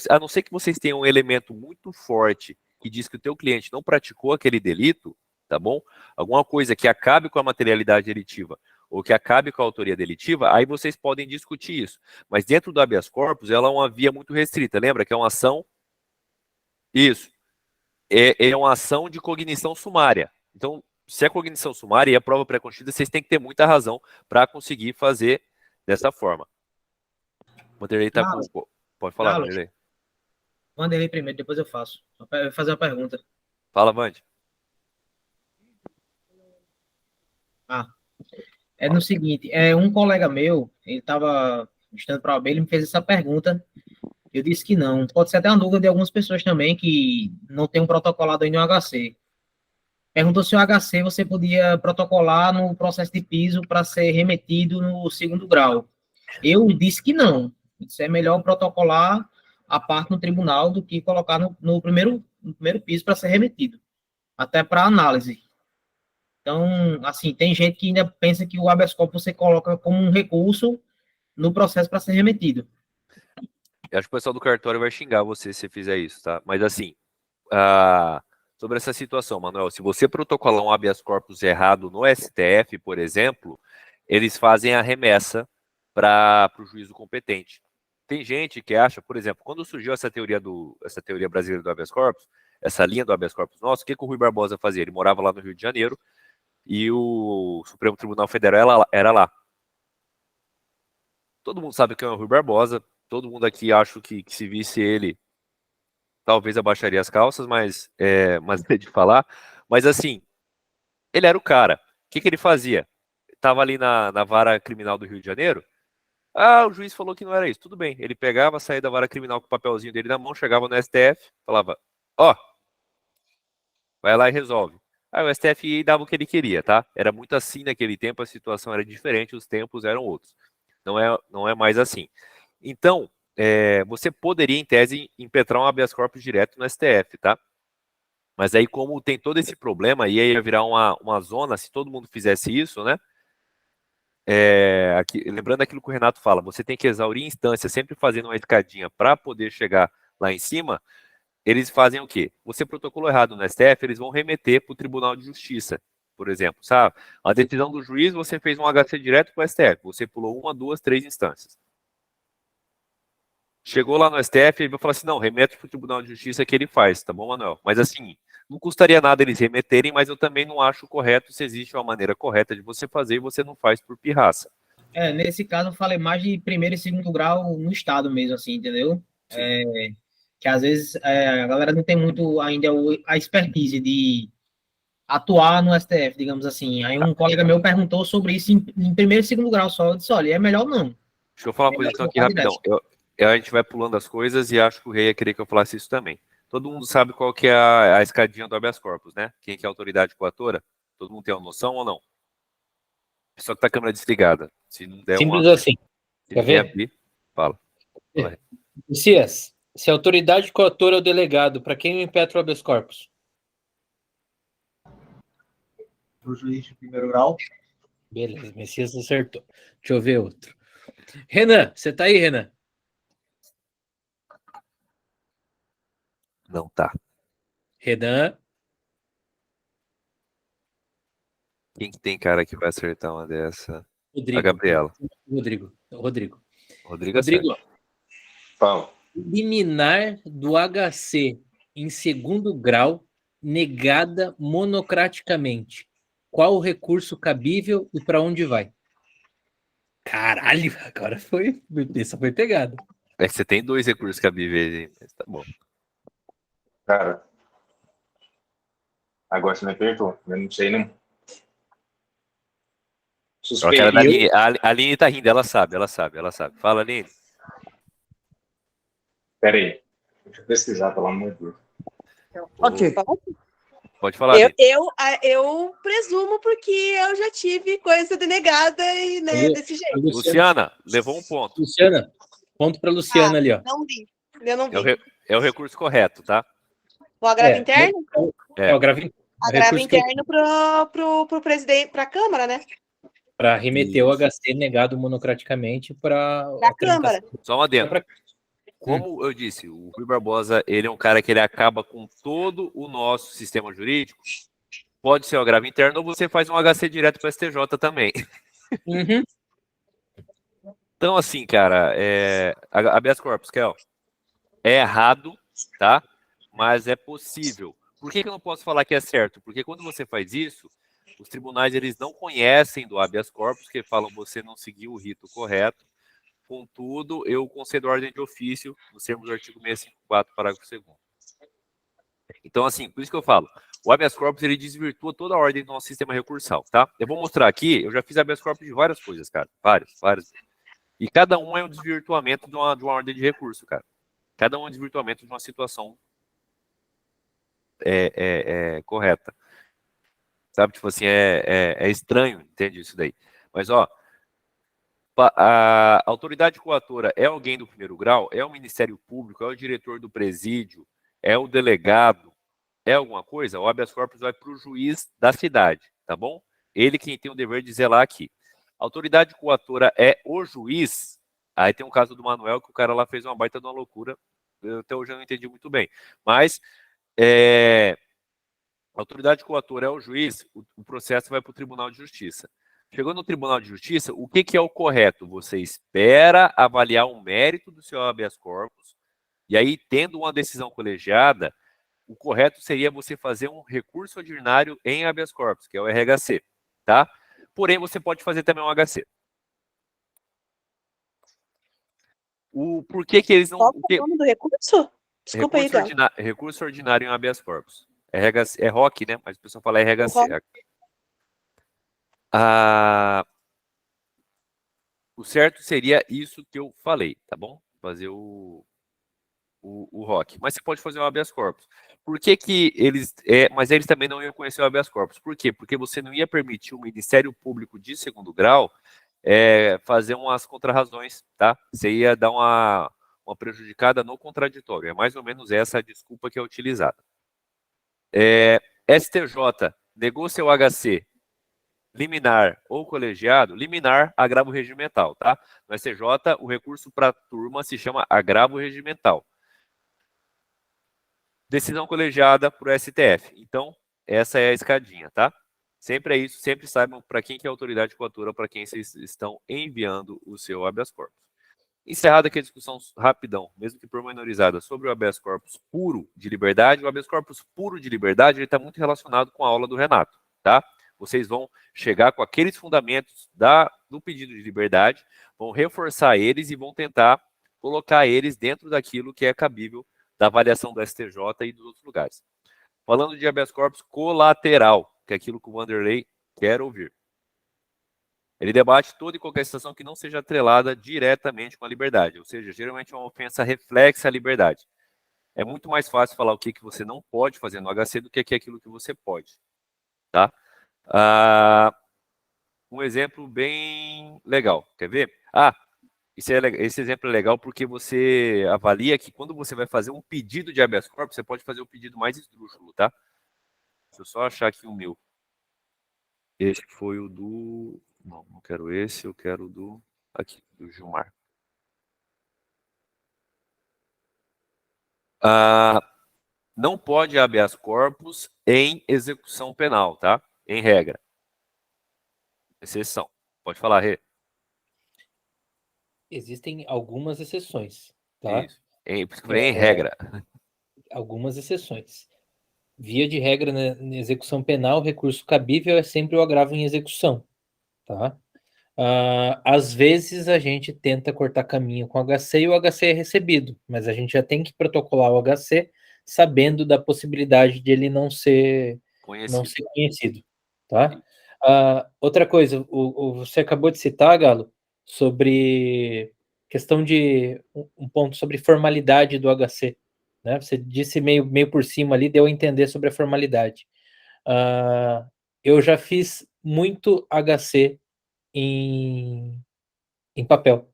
a não ser que vocês tenham um elemento muito forte que diz que o teu cliente não praticou aquele delito, tá bom? Alguma coisa que acabe com a materialidade delitiva ou que acabe com a autoria delitiva, aí vocês podem discutir isso. Mas dentro do habeas corpus, ela é uma via muito restrita. Lembra que é uma ação... Isso. É uma ação de cognição sumária. Então, se é cognição sumária e a prova pré-constituída, vocês têm que ter muita razão para conseguir fazer dessa forma. Vanderlei tá com... Pode falar, Vanderlei. Vanderlei primeiro, depois eu faço. Eu vou fazer uma pergunta. Fala, Vande. É no seguinte, um colega meu, ele estava estudando para a OAB, ele me fez essa pergunta, eu disse que não. Pode ser até uma dúvida de algumas pessoas também que não tem um protocolado ainda no HC. Perguntou se o HC você podia protocolar no processo de piso para ser remetido no 2º grau. Eu disse que não. Isso é melhor protocolar a parte no tribunal do que colocar no primeiro piso para ser remetido. Até para análise. Então, assim, tem gente que ainda pensa que o habeas corpus você coloca como um recurso no processo para ser remetido. Eu acho que o pessoal do cartório vai xingar você se fizer isso, tá? Mas assim, sobre essa situação, Manuel, se você protocolar um habeas corpus errado no STF, por exemplo, eles fazem a remessa para o juízo competente. Tem gente que acha, por exemplo, quando surgiu essa teoria brasileira do habeas corpus, essa linha do habeas corpus nosso, o que o Rui Barbosa fazia? Ele morava lá no Rio de Janeiro e o Supremo Tribunal Federal era lá. Todo mundo sabe que é o Rui Barbosa, todo mundo aqui acha que se visse ele, talvez abaixaria as calças, mas é de falar. Mas assim, ele era o cara. O que ele fazia? Estava ali na vara criminal do Rio de Janeiro. O juiz falou que não era isso. Tudo bem. Ele pegava, saía da vara criminal com o papelzinho dele na mão, chegava no STF, falava, vai lá e resolve. Aí o STF dava o que ele queria, tá? Era muito assim naquele tempo, a situação era diferente, os tempos eram outros. Não é mais assim. Então, você poderia, em tese, impetrar um habeas corpus direto no STF, tá? Mas aí, como tem todo esse problema, e aí ia virar uma zona, se todo mundo fizesse isso, né? Lembrando aquilo que o Renato fala, você tem que exaurir instância, sempre fazendo uma escadinha para poder chegar lá em cima. Eles fazem o quê? Você protocolou errado no STF, eles vão remeter para o Tribunal de Justiça, por exemplo, sabe? A decisão do juiz, você fez um HC direto para o STF, você pulou 1, 2, 3 instâncias. Chegou lá no STF, ele vai falar assim, não, remete para o Tribunal de Justiça que ele faz, tá bom, Manuel? Mas assim, não custaria nada eles remeterem, mas eu também não acho correto se existe uma maneira correta de você fazer e você não faz por pirraça. Nesse caso, eu falei mais de 1º e 2º grau no estado mesmo, assim, entendeu? Que às vezes a galera não tem muito ainda a expertise de atuar no STF, digamos assim. Aí um colega meu perguntou sobre isso em 1º e 2º grau só. Eu disse, olha, é melhor não. Deixa eu falar uma coisa então aqui rapidão. A gente vai pulando as coisas e acho que o Rei ia querer que eu falasse isso também. Todo mundo sabe qual que é a escadinha do habeas corpus, né? Quem que é a autoridade coatora? Todo mundo tem uma noção ou não? Só que tá a câmera desligada. Se não der simples assim. Quer ver? Abrir, fala. Messias, se a autoridade coatora é o delegado, para quem impetra o habeas corpus? O juiz de 1º grau. Beleza, Messias acertou. Deixa eu ver outro. Renan, você tá aí, Renan? Não tá. Renan. Quem que tem cara que vai acertar uma dessa? Rodrigo. A Gabriela. Rodrigo. Fala. Liminar do HC em 2º grau negada monocraticamente. Qual o recurso cabível e para onde vai? Caralho, agora foi. Essa foi pegada. Você tem 2 recursos cabíveis aí, mas tá bom. Cara, agora você me apertou. Eu não sei, não. Suspeito. A Aline tá rindo, ela sabe. Fala, Aline. Pera aí. Deixa eu pesquisar, pelo amor de Deus. Ok. Pode falar, Aline. Eu presumo porque eu já tive coisa denegada e desse jeito. Luciana, levou um ponto. Luciana, ponto para Luciana ali, ó. Não vi. Eu não vi. É o recurso correto, tá? O agravo interno? É o agravo interno. Agravo interno pro presidente, para a Câmara, né? Para remeter o HC negado monocraticamente para a Câmara. Só uma adendo. Como eu disse, o Rui Barbosa, ele é um cara que ele acaba com todo o nosso sistema jurídico. Pode ser o agravo interno ou você faz um HC direto para o STJ também. Uhum. Então, assim, cara, habeas corpus, Kel, é errado, tá? Mas é possível. Por que eu não posso falar que é certo? Porque quando você faz isso, os tribunais eles não conhecem do habeas corpus, que falam você não seguiu o rito correto. Contudo, eu concedo ordem de ofício, nos termos do artigo 654, parágrafo 2º. Então, assim, por isso que eu falo, o habeas corpus ele desvirtua toda a ordem do nosso sistema recursal, tá? Eu vou mostrar aqui, eu já fiz habeas corpus de várias coisas, cara, várias. E cada um é um desvirtuamento de uma ordem de recurso, cara. Cada um é um desvirtuamento de uma situação correta. Sabe, tipo assim, é estranho, entende isso daí. Mas, ó, a autoridade coatora é alguém do primeiro grau? É o Ministério Público? É o diretor do presídio? É o delegado? É alguma coisa? O habeas corpus vai para o juiz da cidade, tá bom? Ele quem tem o dever de zelar aqui. A autoridade coatora é o juiz? Aí tem um caso do Manuel que o cara lá fez uma baita de uma loucura. Eu até hoje eu não entendi muito bem. Mas a autoridade coatora é o juiz, o processo vai para o Tribunal de Justiça. Chegou no Tribunal de Justiça, o que é o correto? Você espera avaliar o mérito do seu habeas corpus, e aí, tendo uma decisão colegiada, o correto seria você fazer um recurso ordinário em habeas corpus, que é o RHC, tá? Porém, você pode fazer também um HC. Por que eles não... Qual é o nome do recurso? Desculpa aí, Gal. Recurso ordinário em habeas corpus. RHC, é ROC, né? Mas o pessoal fala RHC. O certo seria isso que eu falei, tá bom? Fazer o ROC. Mas você pode fazer o habeas corpus. Por que eles... mas eles também não iam conhecer o habeas corpus. Por quê? Porque você não ia permitir o Ministério Público de segundo grau fazer umas contrarrazões, tá? Você ia dar uma prejudicada no contraditório. É mais ou menos essa a desculpa que é utilizada. STJ negou seu HC liminar ou colegiado, liminar, agravo regimental, tá? No STJ, o recurso para turma se chama agravo regimental. Decisão colegiada para o STF. Então, essa é a escadinha, tá? Sempre é isso, sempre saibam para quem que é a autoridade coatora, para quem vocês estão enviando o seu habeas corpus. Encerrada aqui a discussão rapidão, mesmo que pormenorizada, sobre o habeas corpus puro de liberdade. O habeas corpus puro de liberdade está muito relacionado com a aula do Renato, tá? Vocês vão chegar com aqueles fundamentos do pedido de liberdade, vão reforçar eles e vão tentar colocar eles dentro daquilo que é cabível da avaliação do STJ e dos outros lugares. Falando de habeas corpus colateral, que é aquilo que o Vanderlei quer ouvir. Ele debate toda e qualquer situação que não seja atrelada diretamente com a liberdade, ou seja, geralmente é uma ofensa reflexa à liberdade. É muito mais fácil falar o que você não pode fazer no HC do que aquilo que você pode, tá? Um exemplo bem legal, quer ver? Esse exemplo é legal porque você avalia que quando você vai fazer um pedido de habeas corpus, você pode fazer o pedido mais esdrúxulo, tá? Deixa eu só achar aqui o meu. Esse foi o do... Não quero esse, eu quero o do... Aqui, do Gilmar. Não pode habeas corpus em execução penal, tá? Em regra. Exceção. Pode falar, Rê. Existem algumas exceções, tá? Isso. Em regra. Algumas exceções. Via de regra, na execução penal, o recurso cabível é sempre o agravo em execução, tá? Às vezes a gente tenta cortar caminho com o HC e o HC é recebido, mas a gente já tem que protocolar o HC sabendo da possibilidade de ele não ser conhecido, tá? Outra coisa, você acabou de citar, Galo, sobre questão de um ponto sobre formalidade do HC, né? Você disse meio por cima ali, deu a entender sobre a formalidade. Eu já fiz muito HC em papel.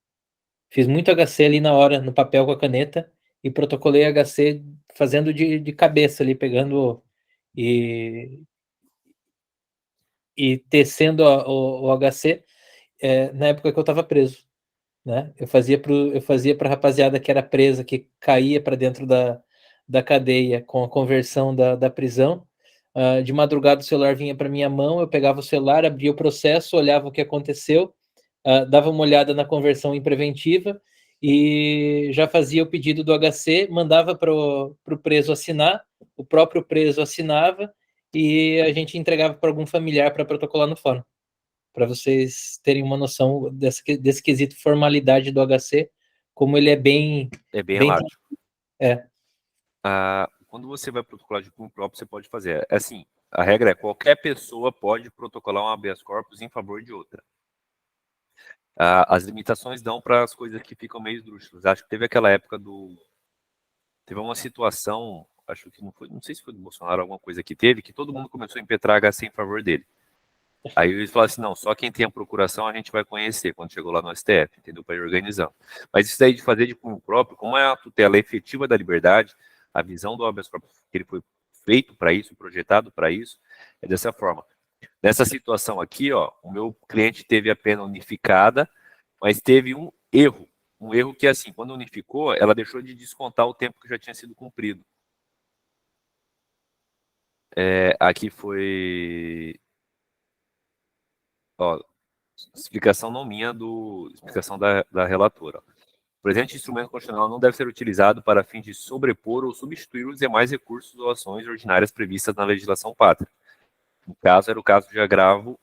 Fiz muito HC ali na hora, no papel com a caneta, e protocolei HC fazendo de cabeça ali, pegando e tecendo o HC na época que eu estava preso, né? Eu fazia para a rapaziada que era presa, que caía para dentro da cadeia com a conversão da prisão. De madrugada o celular vinha para minha mão, eu pegava o celular, abria o processo, olhava o que aconteceu, dava uma olhada na conversão em preventiva e já fazia o pedido do HC, mandava para o preso assinar, o próprio preso assinava e a gente entregava para algum familiar para protocolar no fórum, para vocês terem uma noção desse quesito formalidade do HC, como ele é bem... É bem elástico. É. Quando você vai protocolar de punho próprio, você pode fazer. Assim, a regra é qualquer pessoa pode protocolar um habeas corpus em favor de outra. As limitações dão para as coisas que ficam meio esdrúxulas. Acho que teve aquela época teve uma situação, acho que não sei se foi do Bolsonaro, alguma coisa que teve, que todo mundo começou a impetrar HC em favor dele. Aí eles falaram assim, não, só quem tem a procuração a gente vai conhecer quando chegou lá no STF, entendeu? Para ir organizando. Mas isso daí de fazer de punho próprio, como é a tutela efetiva da liberdade, a visão do habeas corpus, que ele foi feito para isso, projetado para isso, é dessa forma. Nessa situação aqui, ó, o meu cliente teve a pena unificada, mas teve um erro que, assim, quando unificou, ela deixou de descontar o tempo que já tinha sido cumprido. Aqui foi... Ó, explicação não minha, explicação da relatora. O presente instrumento constitucional não deve ser utilizado para fins de sobrepor ou substituir os demais recursos ou ações ordinárias previstas na legislação pátria. No caso, era o caso de agravo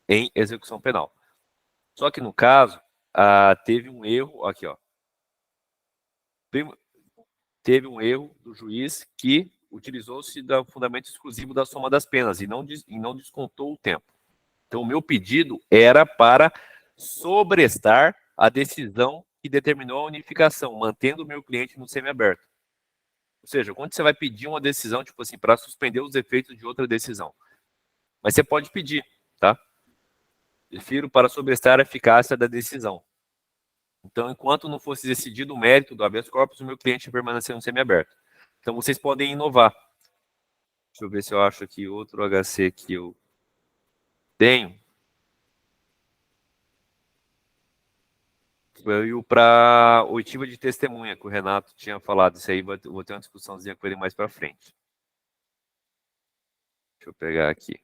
em execução penal. Só que no caso, teve um erro, aqui ó, teve um erro do juiz que utilizou-se do fundamento exclusivo da soma das penas e não descontou o tempo. Então, o meu pedido era para sobrestar a decisão que determinou a unificação, mantendo o meu cliente no semiaberto. Ou seja, quando você vai pedir uma decisão, tipo assim, para suspender os efeitos de outra decisão. Mas você pode pedir, tá? Prefiro para sobrestar a eficácia da decisão. Então, enquanto não fosse decidido o mérito do habeas corpus, o meu cliente permaneceu no semiaberto. Então, vocês podem inovar. Deixa eu ver se eu acho aqui outro HC que eu tenho. Veio para oitiva de testemunha, que o Renato tinha falado. Isso aí vou ter uma discussãozinha com ele mais para frente. Deixa eu pegar aqui.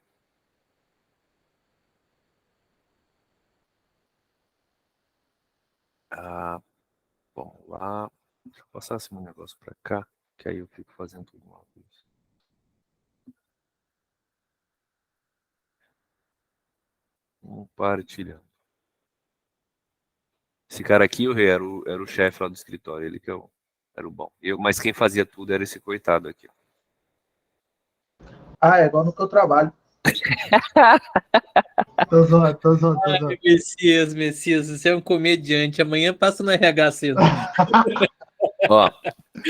Bom, lá. Deixa eu passar esse meu negócio para cá, que aí eu fico fazendo tudo uma vez. Compartilhando. Esse cara aqui, o Rei, era o chefe lá do escritório, ele que era o bom. Mas quem fazia tudo era esse coitado aqui. É igual no que eu trabalho. Tô zoando. Messias, você é um comediante. Amanhã passa no RH cedo. Ó,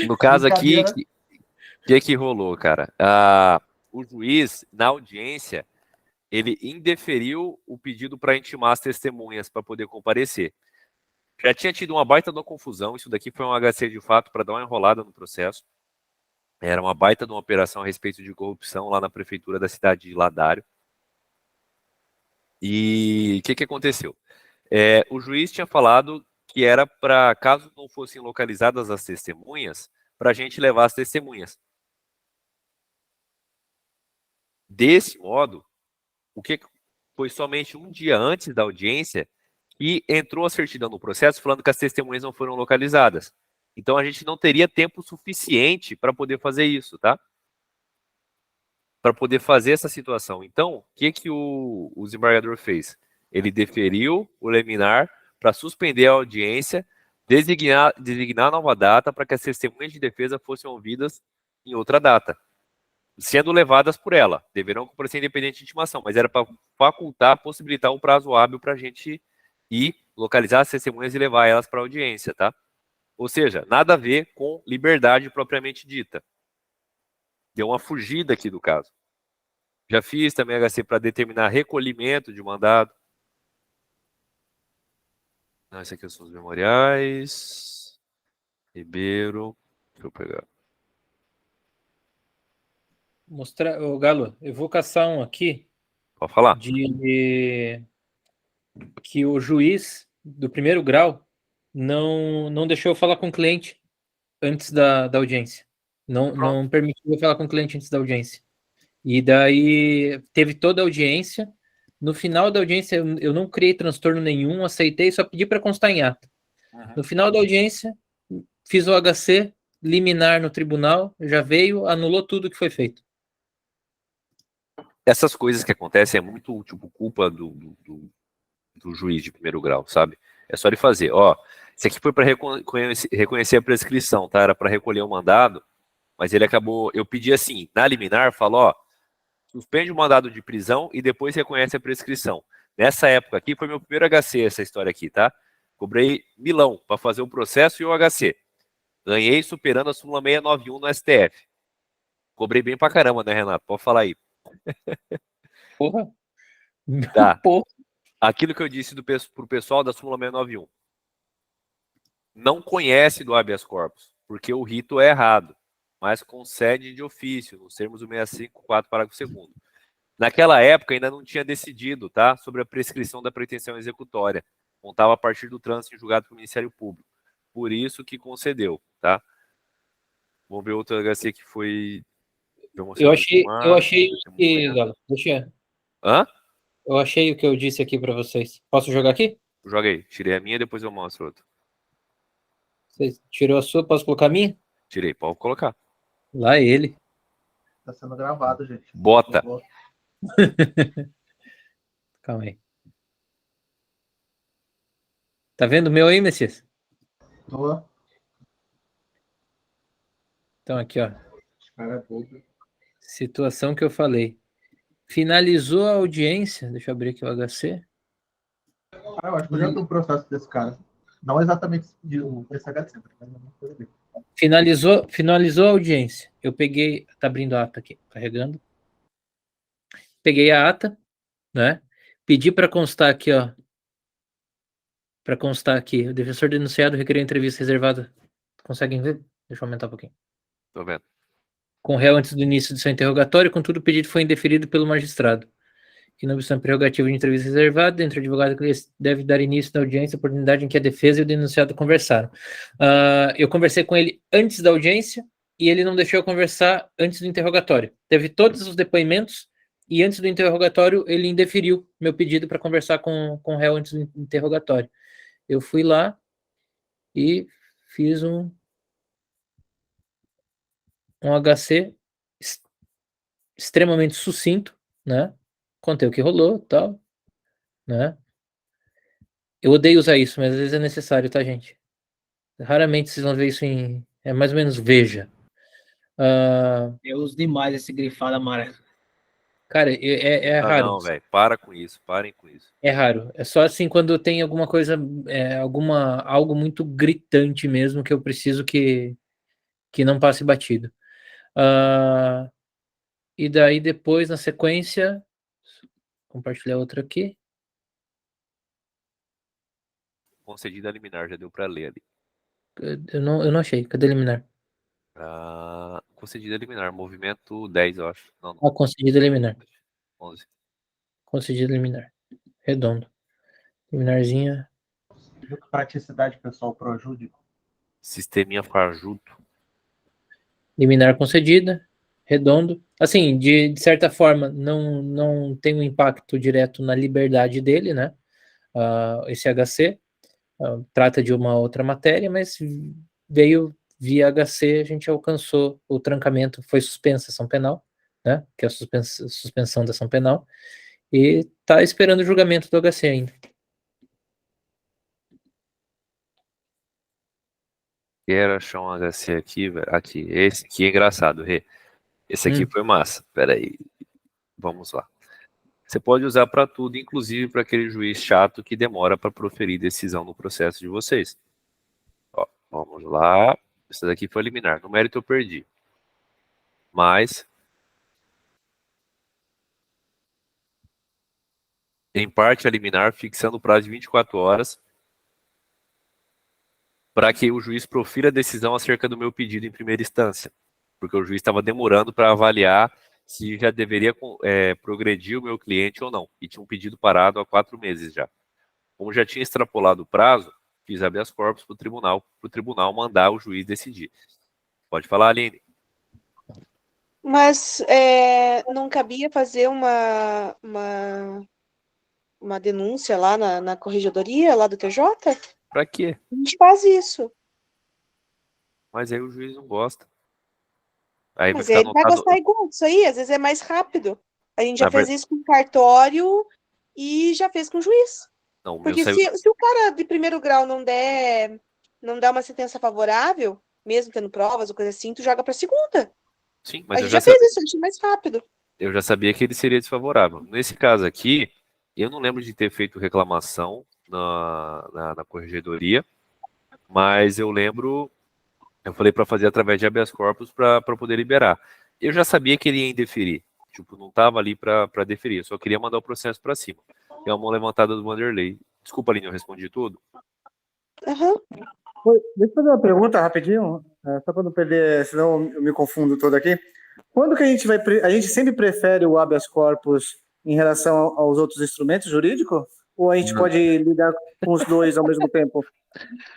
no caso aqui, o que rolou, cara? O juiz, na audiência, ele indeferiu o pedido para intimar as testemunhas para poder comparecer. Já tinha tido uma baita de uma confusão, isso daqui foi um HC de fato para dar uma enrolada no processo. Era uma baita de uma operação a respeito de corrupção lá na prefeitura da cidade de Ladário. E o que aconteceu? O juiz tinha falado que era para, caso não fossem localizadas as testemunhas, para a gente levar as testemunhas. Desse modo, o que foi somente um dia antes da audiência e entrou a certidão no processo falando que as testemunhas não foram localizadas. Então, a gente não teria tempo suficiente para poder fazer isso, tá? Para poder fazer essa situação. Então, o que o desembargador fez? Ele deferiu o liminar para suspender a audiência, designar nova data para que as testemunhas de defesa fossem ouvidas em outra data, sendo levadas por ela. Deverão comparecer independente de intimação, mas era para facultar, possibilitar um prazo hábil para a gente ir localizar as testemunhas e levar elas para a audiência, tá? Ou seja, nada a ver com liberdade propriamente dita. Deu uma fugida aqui do caso. Já fiz também HC para determinar recolhimento de mandado. Não, esse aqui são os memoriais. Ribeiro. Deixa eu pegar. Mostrar, ô, Galo, eu vou caçar um aqui Pode falar. de que o juiz do primeiro grau não deixou eu falar com o cliente antes da audiência. Não permitiu eu falar com o cliente antes da audiência. E daí teve toda a audiência. No final da audiência, eu não criei transtorno nenhum, aceitei, só pedi para constar em ata. No final da audiência, fiz o HC, liminar no tribunal, já veio, anulou tudo que foi feito. Essas coisas que acontecem é muito, tipo, culpa do juiz de primeiro grau, sabe? É só ele fazer, ó, isso aqui foi para reconhecer a prescrição, tá? Era para recolher o mandado, mas ele acabou, eu pedi assim, na liminar, falou, ó, suspende o mandado de prisão e depois reconhece a prescrição. Nessa época aqui, foi meu primeiro HC essa história aqui, tá? Cobrei milão para fazer o processo e o HC. Ganhei superando a súmula 691 no STF. Cobrei bem pra caramba, né, Renato? Pode falar aí. Porra. Tá. Porra. Aquilo que eu disse pro pessoal da súmula 691. Não conhece do habeas corpus, porque o rito é errado, mas concede de ofício, nos termos do 654, parágrafo 2º. Naquela época ainda não tinha decidido, tá, sobre a prescrição da pretensão executória. Contava a partir do trânsito em julgado pelo Ministério Público. Por isso que concedeu, tá? Vamos ver outro HC que foi... Eu achei que, Galo, Hã? eu achei o que eu disse aqui para vocês. Posso jogar aqui? Joguei. Tirei a minha, depois eu mostro outra. Você tirou a sua, posso colocar a minha? Tirei, pode colocar. Lá ele. Tá sendo gravado, gente. Bota. Calma aí. Tá vendo o meu aí, Messias? Tô. Então aqui, ó. Cara, tudo. Situação que eu falei. Finalizou a audiência. Deixa eu abrir aqui o HC. Ah, eu acho que eu já tô no processo desse cara. Não exatamente esse HC, mas é uma coisa dele. Finalizou a audiência. Eu peguei. Tá abrindo a ata aqui, carregando. Peguei a ata, né? Pedi para constar aqui, ó. Para constar aqui. O defensor denunciado requeriu entrevista reservada. Conseguem ver? Deixa eu aumentar um pouquinho. Tô vendo. Com o réu antes do início do seu interrogatório, contudo, o pedido foi indeferido pelo magistrado. Que não obstante prerrogativa de entrevista reservada, entre o advogado e o deve dar início da audiência, oportunidade em que a defesa e o denunciado conversaram. Eu conversei com ele antes da audiência e ele não deixou eu conversar antes do interrogatório. Teve todos os depoimentos e antes do interrogatório ele indeferiu meu pedido para conversar com o réu antes do interrogatório. Eu fui lá e fiz um HC extremamente sucinto, né? Contei o que rolou, tal, né? Eu odeio usar isso, mas às vezes é necessário, tá, gente? Raramente vocês vão ver isso em... É mais ou menos veja. Eu uso demais esse grifado amarelo. Cara, é raro. Não, velho. Para com isso. Parem com isso. É raro. É só assim quando tem alguma coisa, algo muito gritante mesmo que eu preciso que não passe batido. E daí depois, na sequência, compartilhar outra aqui. Concedida a liminar, já deu para ler ali. Eu não achei. Cadê liminar? Concedida a liminar, movimento 10, eu acho. Não. Concedida liminar. 11. Concedida liminar. Redondo. Liminarzinha. Praticidade, pessoal, pro ajude. Sisteminha fajuto. Liminar concedida. Redondo. Assim, de certa forma, não tem um impacto direto na liberdade dele, né? Esse HC. Trata de uma outra matéria, mas veio via HC, a gente alcançou o trancamento, foi suspensa a ação penal, né? Que é a suspensão da ação penal, e está esperando o julgamento do HC ainda. Quero achar um HC aqui, velho. Aqui, esse aqui é engraçado, Rê. Esse aqui foi massa. Pera aí. Vamos lá. Você pode usar para tudo, inclusive para aquele juiz chato que demora para proferir decisão no processo de vocês. Ó, vamos lá. Essa daqui foi liminar. No mérito eu perdi. Mas, em parte, a liminar fixando o prazo de 24 horas para que o juiz profira a decisão acerca do meu pedido em primeira instância, porque o juiz estava demorando para avaliar se já deveria progredir o meu cliente ou não, e tinha um pedido parado há 4 meses já. Como já tinha extrapolado o prazo, fiz habeas corpus para o tribunal mandar o juiz decidir. Pode falar, Aline. Mas não cabia fazer uma denúncia lá na corregedoria, lá do TJ? Para quê? A gente faz isso. Mas aí o juiz não gosta. Aí vai Mas ficar ele vai anotado. gostar igual disso aí, às vezes é mais rápido. A gente já Na fez isso com o cartório e já fez com o juiz. Não, o meu Porque saiu. se o cara de primeiro grau não der uma sentença favorável, mesmo tendo provas ou coisa assim, tu joga pra segunda. Sim, A mas gente já fez isso, a gente é mais rápido. eu já sabia que ele seria desfavorável. Nesse caso aqui, eu não lembro de ter feito reclamação na corregedoria, mas eu falei para fazer através de habeas corpus para poder liberar. Eu já sabia que ele ia indeferir, tipo, não estava ali para deferir, eu só queria mandar o processo para cima. É a mão levantada do Vanderlei. Desculpa, Aline, eu respondi tudo. Aham. Deixa eu fazer uma pergunta rapidinho, só para não perder, senão eu me confundo todo aqui. Quando que a gente a gente sempre prefere o habeas corpus em relação aos outros instrumentos jurídicos? Ou a gente pode lidar com os dois ao mesmo tempo?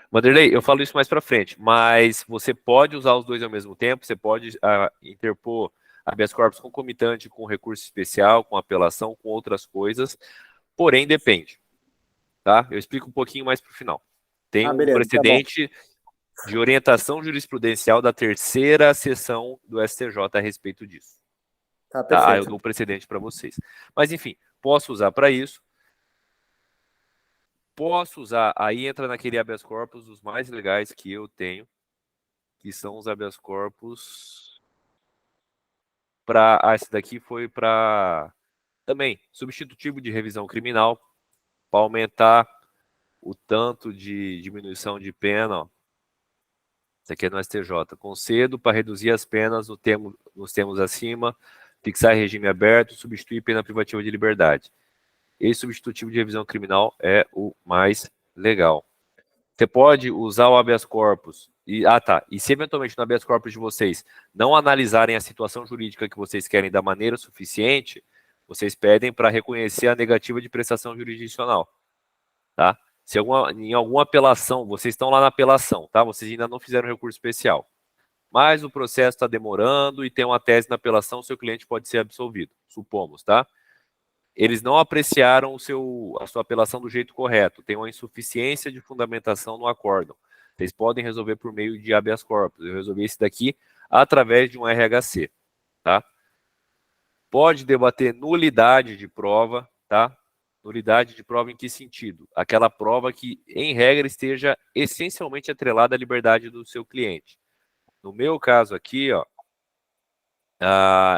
Vanderlei, eu falo isso mais para frente, mas você pode usar os dois ao mesmo tempo, você pode interpor habeas corpus concomitante com recurso especial, com apelação, com outras coisas, porém depende, tá? Eu explico um pouquinho mais para o final. Tem um beleza, precedente de orientação jurisprudencial da 3ª sessão do STJ a respeito disso. Tá, Tá? Eu perfeito. dou um precedente para vocês. Mas, enfim, posso usar para isso. Posso usar, aí entra naquele habeas corpus os mais legais que eu tenho, que são os habeas corpus esse daqui foi para também substitutivo de revisão criminal, para aumentar o tanto de diminuição de pena. Ó. Isso aqui é no STJ. Concedo para reduzir as penas nos termos acima, fixar regime aberto, substituir pena privativa de liberdade. Esse substitutivo de revisão criminal é o mais legal. Você pode usar o habeas corpus. E se eventualmente no habeas corpus de vocês não analisarem a situação jurídica que vocês querem da maneira suficiente, vocês pedem para reconhecer a negativa de prestação jurisdicional. Tá? Se em alguma apelação, vocês estão lá na apelação, tá? Vocês ainda não fizeram recurso especial. Mas o processo está demorando e tem uma tese na apelação, seu cliente pode ser absolvido. Supomos, tá? Eles não apreciaram a sua apelação do jeito correto, tem uma insuficiência de fundamentação no acórdão. Vocês podem resolver por meio de habeas corpus. Eu resolvi esse daqui através de um RHC, tá? Pode debater nulidade de prova, tá? Nulidade de prova em que sentido? Aquela prova que, em regra, esteja essencialmente atrelada à liberdade do seu cliente. No meu caso aqui, ó,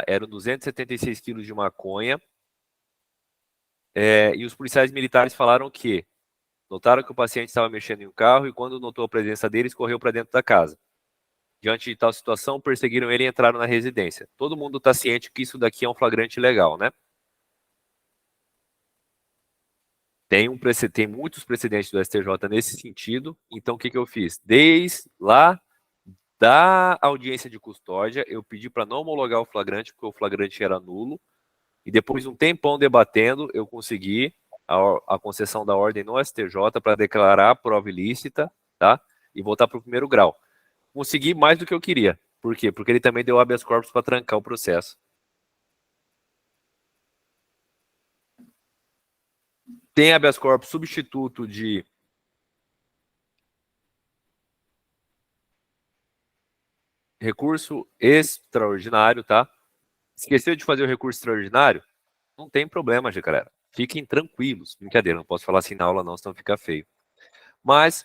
eram 276 quilos de maconha, e os policiais militares falaram que notaram que o paciente estava mexendo em um carro e quando notou a presença deles, correu para dentro da casa. Diante de tal situação, perseguiram ele e entraram na residência. Todo mundo está ciente que isso daqui é um flagrante legal, né? Tem muitos precedentes do STJ nesse sentido. Então, o que eu fiz? Desde lá da audiência de custódia, eu pedi para não homologar o flagrante, porque o flagrante era nulo. E depois de um tempão debatendo, eu consegui a concessão da ordem no STJ para declarar a prova ilícita, tá? E voltar para o primeiro grau. Consegui mais do que eu queria. Por quê? Porque ele também deu habeas corpus para trancar o processo. Tem habeas corpus substituto de recurso extraordinário, tá? Esqueceu de fazer o recurso extraordinário? Não tem problema, galera. Fiquem tranquilos. Brincadeira, não posso falar assim na aula não, senão fica feio. Mas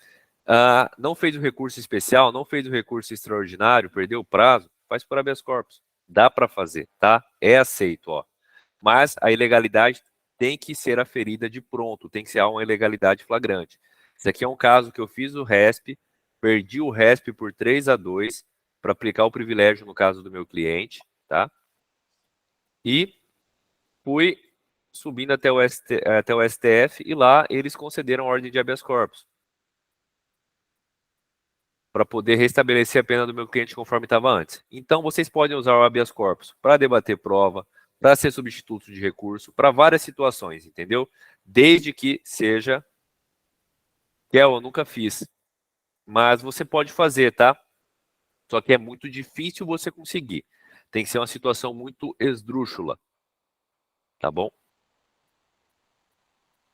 não fez o recurso especial, não fez o recurso extraordinário, perdeu o prazo, faz por habeas corpus. Dá para fazer, tá? É aceito, ó. Mas a ilegalidade tem que ser aferida de pronto, tem que ser uma ilegalidade flagrante. Esse aqui é um caso que eu fiz o RESP, perdi o RESP por 3-2 para aplicar o privilégio no caso do meu cliente, tá? E fui subindo até o STF e lá eles concederam a ordem de habeas corpus. para poder restabelecer a pena do meu cliente conforme estava antes. Então, vocês podem usar o habeas corpus para debater prova, para ser substituto de recurso, para várias situações, entendeu? Desde que seja... eu nunca fiz, mas você pode fazer, tá? Só que é muito difícil você conseguir. Tem que ser uma situação muito esdrúxula, tá bom?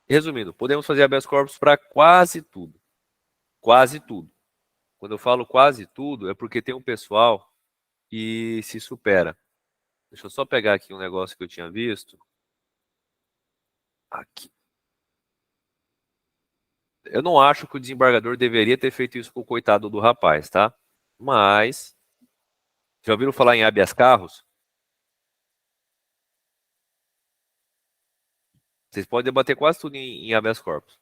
Resumindo, podemos fazer habeas corpus para quase tudo. Quase tudo. Quando eu falo quase tudo, é porque tem um pessoal que se supera. Deixa eu só pegar aqui um negócio que eu tinha visto. Aqui. Eu não acho que o desembargador deveria ter feito isso com o coitado do rapaz, tá? Mas... já ouviram falar em habeas carros? Vocês podem debater quase tudo em habeas corpus.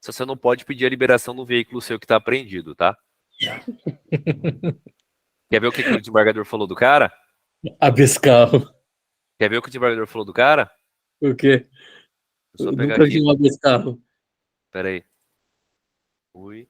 Só você não pode pedir a liberação do veículo seu que está apreendido, tá? Quer ver o que o desembargador falou do cara? Habeas carro. Quer ver o que o desembargador falou do cara? O quê? Deixa eu só Eu pegar nunca aqui. vi um habeas carro. Pera aí. Ui.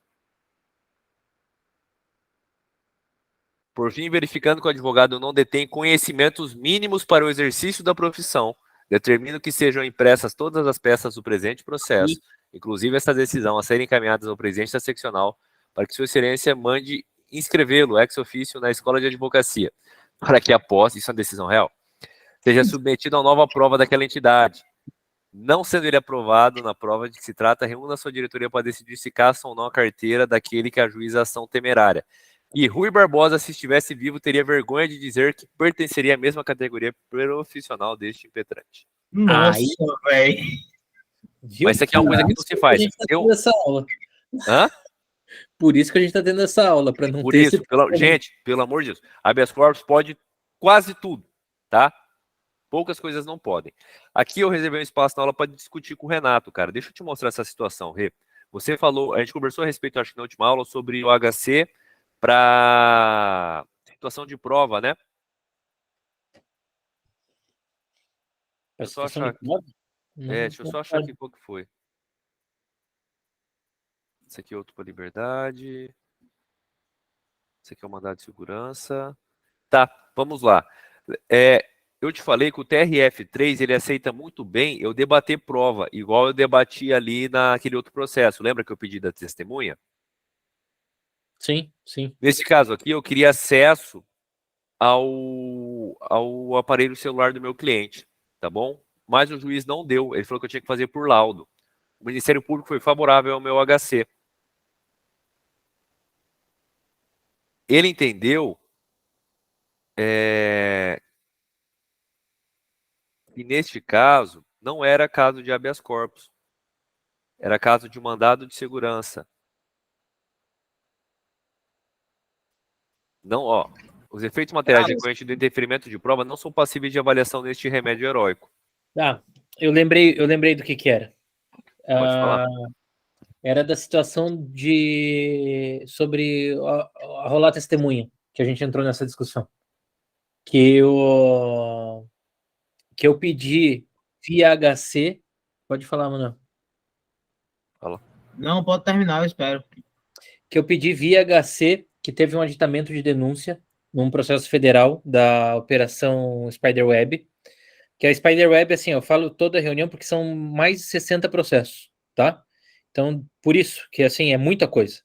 Por fim, verificando que o advogado não detém conhecimentos mínimos para o exercício da profissão, determino que sejam impressas todas as peças do presente processo, inclusive esta decisão, a serem encaminhadas ao presidente da seccional, para que Sua Excelência mande inscrevê-lo ex officio na Escola de Advocacia, para que após, isso é uma decisão real, seja submetido a uma nova prova daquela entidade. Não sendo ele aprovado na prova de que se trata, reúna sua diretoria para decidir se caça ou não a carteira daquele que ajuiza a ação temerária. E Rui Barbosa, se estivesse vivo, teria vergonha de dizer que pertenceria à mesma categoria profissional deste impetrante. Nossa, velho. Mas isso aqui é uma coisa que não se faz. Essa aula. Hã? Por isso que a gente está tendo essa aula, para não Por ter isso, gente, pelo amor de Deus, habeas corpus pode quase tudo, tá? Poucas coisas não podem. Aqui eu reservei um espaço na aula para discutir com o Renato, cara. Deixa eu te mostrar essa situação, Rê. Você falou, a gente conversou a respeito, acho que na última aula, sobre o HC para situação de prova, né? Deixa eu só achar. Deixa eu só achar aqui qual que foi. Esse aqui é outro para liberdade. Esse aqui é o mandado de segurança. Tá, vamos lá. Eu te falei que o TRF3 ele aceita muito bem eu debater prova, igual eu debati ali naquele outro processo. Lembra que eu pedi da testemunha? Sim, sim. Nesse caso aqui, eu queria acesso ao aparelho celular do meu cliente, tá bom? Mas o juiz não deu, ele falou que eu tinha que fazer por laudo. O Ministério Público foi favorável ao meu HC. Ele entendeu que neste caso não era caso de habeas corpus, era caso de mandado de segurança. Não, ó, os efeitos materiais decorrentes do interferimento de prova não são passíveis de avaliação neste remédio heróico. Ah, eu lembrei do que era. Pode falar. Era da situação sobre a rolar testemunha, que a gente entrou nessa discussão. Que eu pedi via HC. Pode falar, Manoel. Fala. Não, pode terminar, eu espero. Que eu pedi via HC, que teve um aditamento de denúncia num processo federal da Operação Spiderweb. Que a Spiderweb, assim, eu falo toda a reunião porque são mais de 60 processos, tá? Então, por isso que, assim, é muita coisa.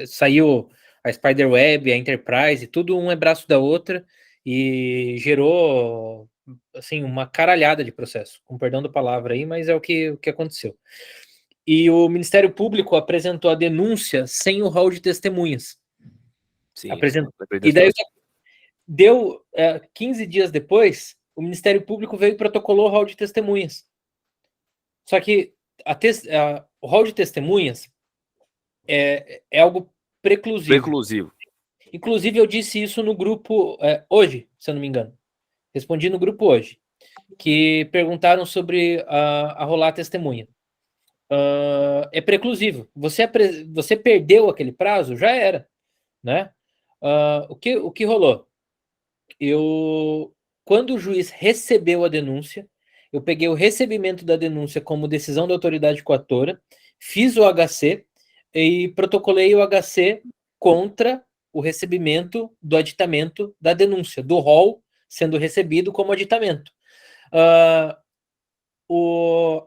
Saiu a Spiderweb, a Enterprise, tudo um é braço da outra e gerou, assim, uma caralhada de processo. Com perdão da palavra aí, mas é o que aconteceu. E o Ministério Público apresentou a denúncia sem o rol de testemunhas. Sim, e daí deu 15 dias depois, o Ministério Público veio e protocolou o rol de testemunhas. Só que o rol de testemunhas é algo preclusivo. Inclusive, eu disse isso no grupo hoje, se eu não me engano. Respondi no grupo hoje, que perguntaram sobre a rolar testemunha. É preclusivo. Você perdeu aquele prazo, já era, né? O que rolou? Quando o juiz recebeu a denúncia, eu peguei o recebimento da denúncia como decisão da autoridade coatora, fiz o HC e protocolei o HC contra o recebimento do aditamento da denúncia, do rol sendo recebido como aditamento. A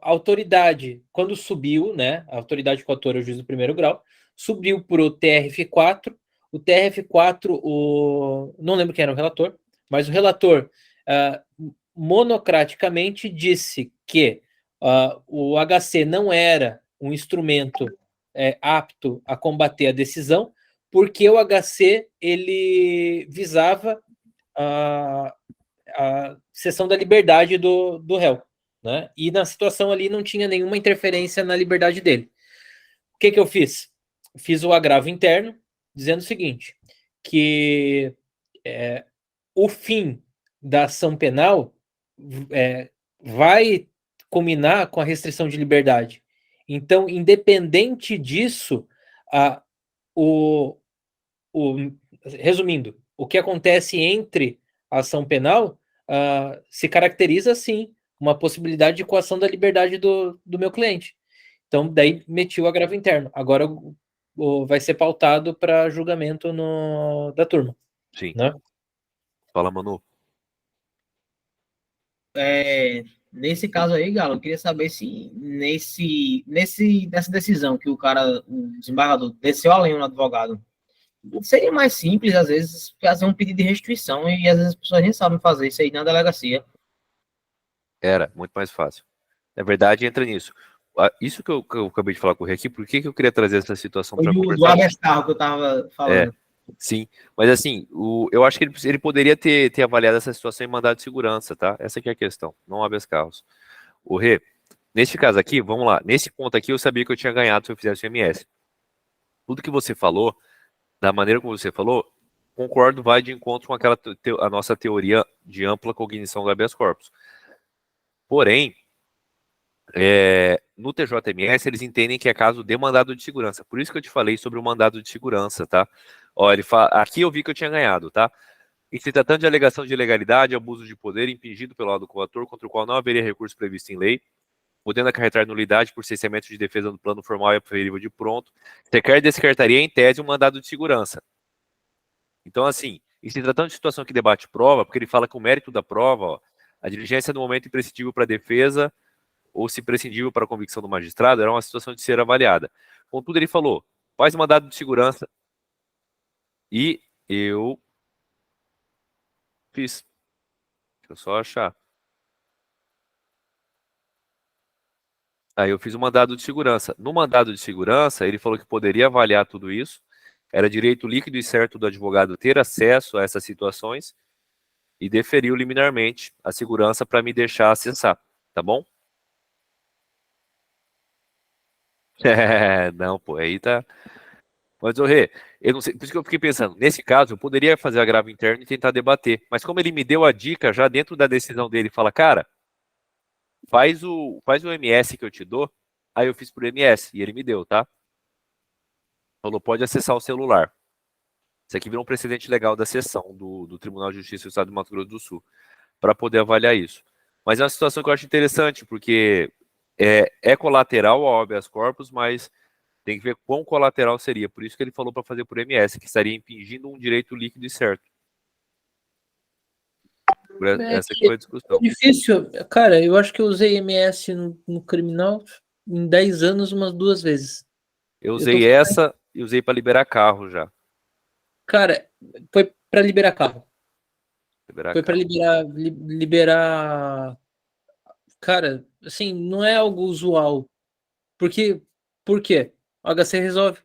autoridade, quando subiu, né, a autoridade coautora, o juiz do primeiro grau, subiu para o TRF4, o TRF4, não lembro quem era o relator, mas o relator monocraticamente disse que o HC não era um instrumento apto a combater a decisão, porque o HC ele visava a cessão da liberdade do réu, né? E na situação ali não tinha nenhuma interferência na liberdade dele. O que eu fiz? Fiz o agravo interno, dizendo o seguinte, que o fim da ação penal vai culminar com a restrição de liberdade. Então, independente disso, resumindo, o que acontece entre a ação penal se caracteriza, sim, uma possibilidade de coação da liberdade do meu cliente. Então, daí meti o agravo interno. Agora vai ser pautado para julgamento da turma. Sim. Né? Fala, Manu. Nesse caso aí, Galo, eu queria saber se nessa decisão que o desembargador, desceu além do advogado, seria mais simples, às vezes, fazer um pedido de restituição, e às vezes as pessoas nem sabem fazer isso aí na delegacia. Era muito mais fácil. Na verdade, entra nisso. Isso que eu acabei de falar com o Rê aqui, por que eu queria trazer essa situação para conversar? Do habeas corpus que eu estava falando. Sim, mas assim, eu acho que ele poderia ter avaliado essa situação em mandado de segurança, tá? Essa aqui é a questão, não habeas corpus. O Rê, neste caso aqui, vamos lá, nesse ponto aqui eu sabia que eu tinha ganhado se eu fizesse o MS. Tudo que você falou, da maneira como você falou, concordo, vai de encontro com a nossa teoria de ampla cognição do habeas corpus. Porém, no TJMS eles entendem que é caso de mandado de segurança. Por isso que eu te falei sobre o mandado de segurança, tá? Ó, aqui eu vi que eu tinha ganhado, tá? Em se tratando de alegação de ilegalidade, abuso de poder impingido pelo lado do coator, contra o qual não haveria recurso previsto em lei, podendo acarretar nulidade por cessamento de defesa no plano formal e preferível de pronto, sequer descartaria em tese um mandado de segurança. Então, assim, em se tratando de situação que debate prova, porque ele fala que o mérito da prova, ó, a diligência no momento imprescindível para a defesa ou se prescindível para a convicção do magistrado, era uma situação de ser avaliada. Contudo, ele falou, faz mandado de segurança e eu fiz. Deixa eu só achar. Aí eu fiz o mandado de segurança. No mandado de segurança, ele falou que poderia avaliar tudo isso, era direito líquido e certo do advogado ter acesso a essas situações e deferiu liminarmente a segurança para me deixar acessar, tá bom? Não, pô, aí tá. Mas, Rê, eu não sei, por isso que eu fiquei pensando, nesse caso, eu poderia fazer agravo interno e tentar debater, mas como ele me deu a dica já dentro da decisão dele, fala, cara, faz o MS que eu te dou, aí eu fiz por MS, e ele me deu, tá? Falou, pode acessar o celular. Isso aqui virou um precedente legal da sessão do Tribunal de Justiça do Estado do Mato Grosso do Sul, para poder avaliar isso. Mas é uma situação que eu acho interessante, porque é colateral ao habeas corpus, mas tem que ver quão colateral seria. Por isso que ele falou para fazer por MS, que estaria impingindo um direito líquido e certo. Essa que foi a discussão. É difícil. Cara, eu acho que eu usei MS no criminal em 10 anos umas 2 vezes. Eu usei essa e usei para liberar carro já. Cara, foi para liberar carro. Foi para liberar. Cara, assim, não é algo usual. Por quê? O HC resolve.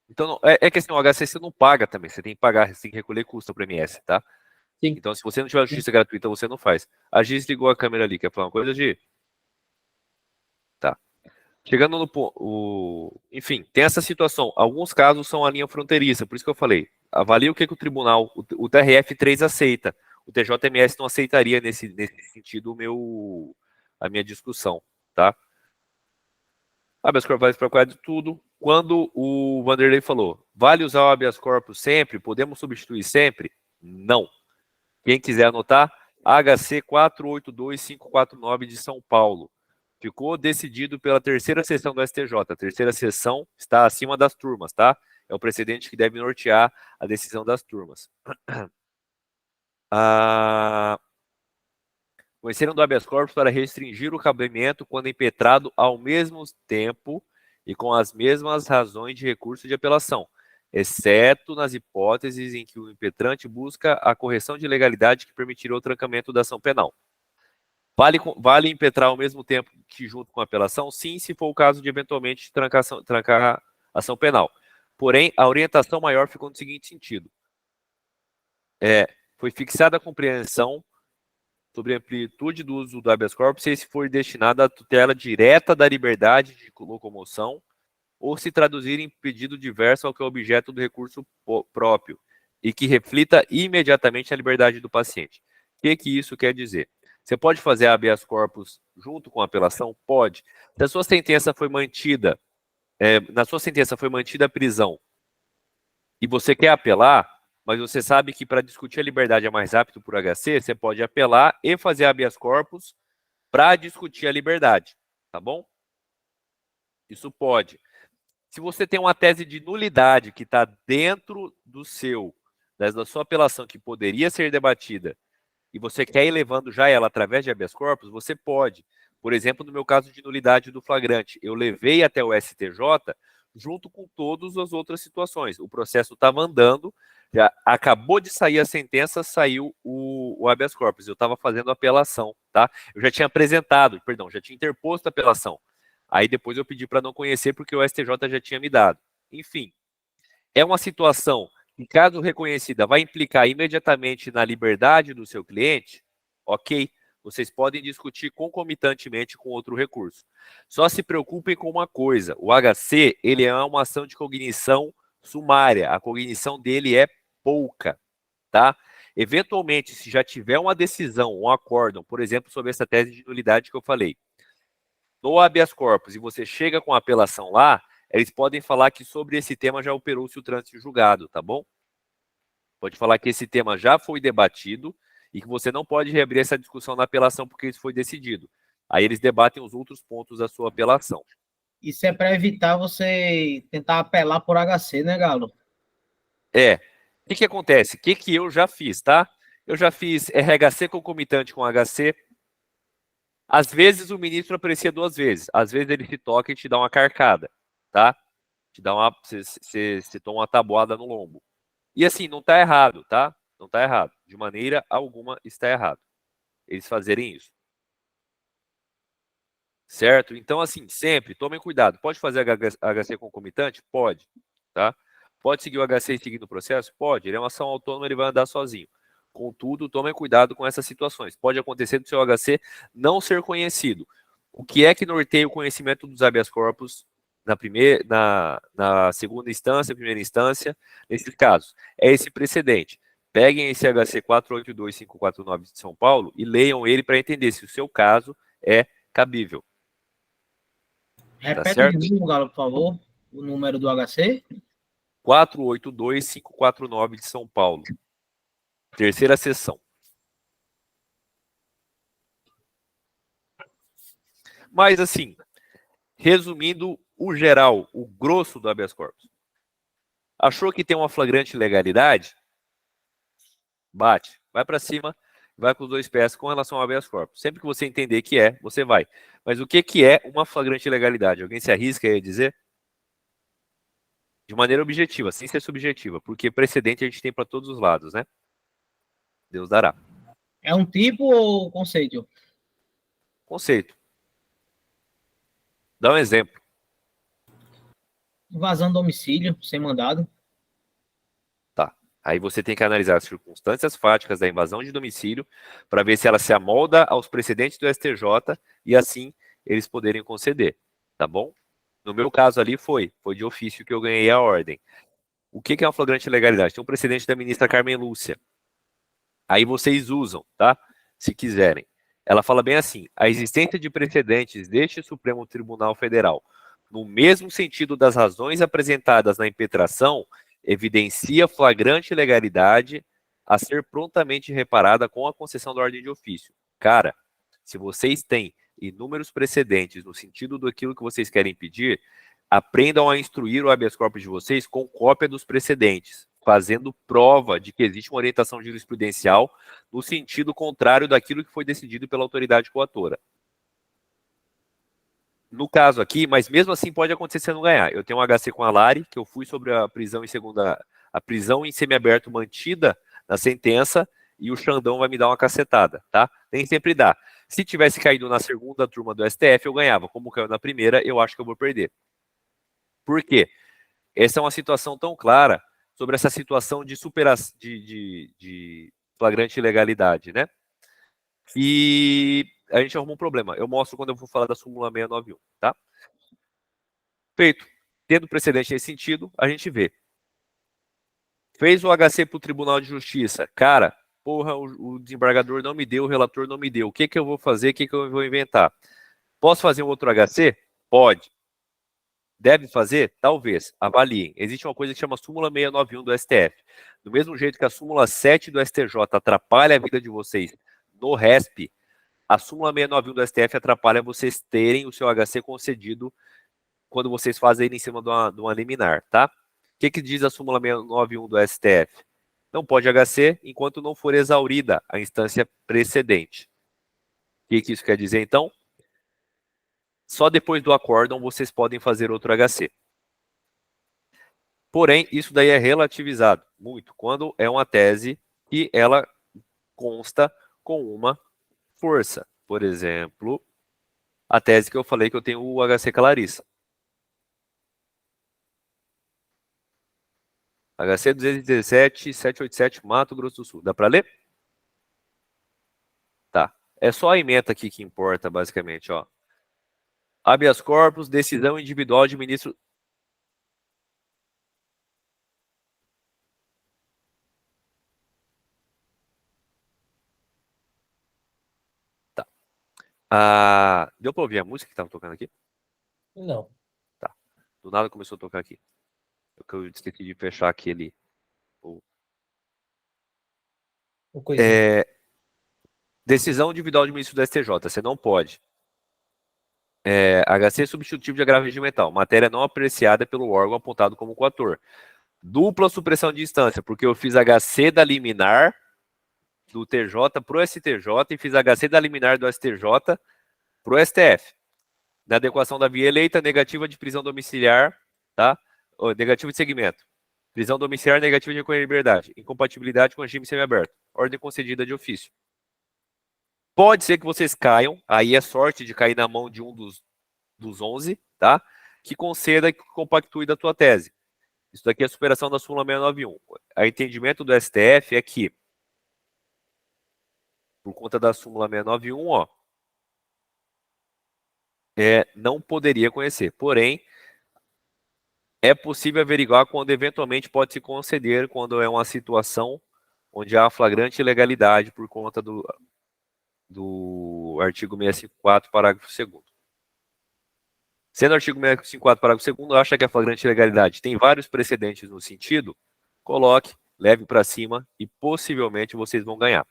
Então, é que assim, o HC você não paga também, você tem que pagar, você tem que recolher custo para o MS, tá? Sim. Então, se você não tiver justiça gratuita, você não faz. A Giz ligou a câmera ali, quer falar uma coisa, Gi? Tá. Chegando no ponto, enfim, tem essa situação. Alguns casos são a linha fronteiriça, por isso que eu falei. Avalie o que o tribunal, o TRF3 aceita. O TJMS não aceitaria nesse sentido a minha discussão, tá? Habeas corpus para quase tudo. Quando o Vanderlei falou, vale usar o habeas corpus sempre? Podemos substituir sempre? Não. Quem quiser anotar, HC 482549 de São Paulo. Ficou decidido pela terceira sessão do STJ. A terceira sessão está acima das turmas, tá? é o precedente que deve nortear a decisão das turmas. Conheceram do habeas corpus para restringir o cabimento quando impetrado ao mesmo tempo e com as mesmas razões de recurso de apelação, exceto nas hipóteses em que o impetrante busca a correção de ilegalidade que permitirá o trancamento da ação penal. Vale impetrar ao mesmo tempo que junto com a apelação? Sim, se for o caso de eventualmente trancar a ação penal. Porém, a orientação maior ficou no seguinte sentido. Foi fixada a compreensão sobre a amplitude do uso do habeas corpus se esse for destinado à tutela direta da liberdade de locomoção ou se traduzir em pedido diverso ao que é objeto do recurso próprio e que reflita imediatamente a liberdade do paciente. O que isso quer dizer? Você pode fazer habeas corpus junto com a apelação? Pode. Se a sua sentença foi mantida, na sua sentença foi mantida a prisão e você quer apelar, mas você sabe que para discutir a liberdade é mais rápido por HC, você pode apelar e fazer habeas corpus para discutir a liberdade, tá bom? Isso pode. Se você tem uma tese de nulidade que está dentro da sua apelação que poderia ser debatida e você quer ir levando já ela através de habeas corpus, você pode. Por exemplo, no meu caso de nulidade do flagrante, eu levei até o STJ junto com todas as outras situações. O processo estava andando, já acabou de sair a sentença, saiu o habeas corpus. Eu estava fazendo a apelação, tá? Eu já tinha já tinha interposto a apelação. Aí depois eu pedi para não conhecer porque o STJ já tinha me dado. Enfim, é uma situação que, caso reconhecida, vai implicar imediatamente na liberdade do seu cliente, ok? Vocês podem discutir concomitantemente com outro recurso. Só se preocupem com uma coisa, o HC, ele é uma ação de cognição sumária, a cognição dele é pouca, tá? Eventualmente, se já tiver uma decisão, um acórdão, por exemplo, sobre essa tese de nulidade que eu falei, no habeas corpus, e você chega com a apelação lá, eles podem falar que sobre esse tema já operou-se o trânsito julgado, tá bom? Pode falar que esse tema já foi debatido e que você não pode reabrir essa discussão na apelação porque isso foi decidido. Aí eles debatem os outros pontos da sua apelação. Isso é para evitar você tentar apelar por HC, né, Galo? O que acontece? O que eu já fiz, tá? Eu já fiz RHC concomitante com HC. Às vezes o ministro aprecia 2 vezes. Às vezes ele te toca e te dá uma carcada, tá? Você toma uma tabuada no lombo. E assim, não tá errado, tá? Não tá errado. De maneira alguma está errado eles fazerem isso. Certo? Então, assim, sempre tomem cuidado. Pode fazer HC concomitante? Pode, tá? Pode seguir o HC e seguir no processo? Pode. Ele é uma ação autônoma, ele vai andar sozinho. Contudo, tomem cuidado com essas situações. Pode acontecer do seu HC não ser conhecido. O que é que norteia o conhecimento dos habeas corpus na segunda instância, primeira instância, nesses casos? É esse precedente. Peguem esse HC 482549 de São Paulo e leiam ele para entender se o seu caso é cabível. Repete certo? de novo, Galo, por favor, o número do HC. 482549 de São Paulo. Terceira sessão. Mas, assim, resumindo o geral, o grosso do habeas corpus. Achou que tem uma flagrante ilegalidade? Bate. Vai para cima, vai com os 2 pés com relação ao habeas corpus. Sempre que você entender que você vai. Mas o que é uma flagrante ilegalidade? Alguém se arrisca aí a dizer? De maneira objetiva, sem ser subjetiva, porque precedente a gente tem para todos os lados, né? Deus dará. É um tipo ou conceito? Conceito. Dá um exemplo. Invasão do domicílio, sem mandado. Tá. Aí você tem que analisar as circunstâncias fáticas da invasão de domicílio para ver se ela se amolda aos precedentes do STJ e assim eles poderem conceder. Tá bom? No meu caso ali foi de ofício que eu ganhei a ordem. O que é uma flagrante ilegalidade? Tem um precedente da ministra Carmen Lúcia. Aí vocês usam, tá? Se quiserem. Ela fala bem assim: a existência de precedentes deste Supremo Tribunal Federal, no mesmo sentido das razões apresentadas na impetração, evidencia flagrante ilegalidade a ser prontamente reparada com a concessão da ordem de ofício. Cara, se vocês têm inúmeros precedentes no sentido daquilo que vocês querem pedir, aprendam a instruir o habeas corpus de vocês com cópia dos precedentes, fazendo prova de que existe uma orientação jurisprudencial no sentido contrário daquilo que foi decidido pela autoridade coatora. No caso aqui, mas mesmo assim pode acontecer se você não ganhar. Eu tenho um HC com a Lari, que eu fui sobre a prisão a prisão em semiaberto mantida na sentença, e o Xandão vai me dar uma cacetada, tá? Nem sempre dá. Se tivesse caído na segunda turma do STF, eu ganhava. Como caiu na primeira, eu acho que eu vou perder. Por quê? Essa é uma situação tão clara sobre essa situação de superação de flagrante ilegalidade, né? E a gente arruma um problema. Eu mostro quando eu vou falar da súmula 691, tá? Feito. Tendo precedente nesse sentido, a gente vê. Fez o HC para o Tribunal de Justiça. Cara, porra, o desembargador não me deu, o relator não me deu. O que que eu vou fazer? O que que eu vou inventar? Posso fazer um outro HC? Pode. Deve fazer? Talvez. Avaliem. Existe uma coisa que chama súmula 691 do STF. Do mesmo jeito que a súmula 7 do STJ atrapalha a vida de vocês no RESP, a súmula 691 do STF atrapalha vocês terem o seu HC concedido quando vocês fazem ele em cima de uma liminar, tá? O que diz a súmula 691 do STF? Não pode HC enquanto não for exaurida a instância precedente. O que isso quer dizer, então? Só depois do acórdão vocês podem fazer outro HC. Porém, isso daí é relativizado muito quando é uma tese que ela consta com uma força. Por exemplo, a tese que eu falei que eu tenho o HC Clarissa. HC 217, 787, Mato Grosso do Sul. Dá para ler? Tá. É só a ementa aqui que importa, basicamente, ó. Habeas corpus, decisão individual de ministro... Tá. Deu para ouvir a música que estava tocando aqui? Não. Tá. Do nada começou a tocar aqui. Eu esqueci de fechar aquele... Decisão individual de ministro do STJ. Você não pode. HC substitutivo de agravo regimental. Matéria não apreciada pelo órgão apontado como coator. Dupla supressão de instância, porque eu fiz HC da liminar do TJ para o STJ e fiz HC da liminar do STJ para o STF. Na adequação da via eleita, negativa de prisão domiciliar, tá? Negativa de segmento. Prisão domiciliar negativa de recolher liberdade. Incompatibilidade com regime semiaberto. Ordem concedida de ofício. Pode ser que vocês caiam, aí é sorte de cair na mão de um dos 11, tá? Que conceda e compactue da tua tese. Isso daqui é a superação da súmula 691. O entendimento do STF é que, por conta da súmula 691, ó, não poderia conhecer. Porém, é possível averiguar quando eventualmente pode se conceder, quando é uma situação onde há flagrante ilegalidade por conta do artigo 654, parágrafo 2º. Sendo o artigo 654, parágrafo 2º, acha que a flagrante ilegalidade tem vários precedentes no sentido, coloque, leve para cima e possivelmente vocês vão ganhar.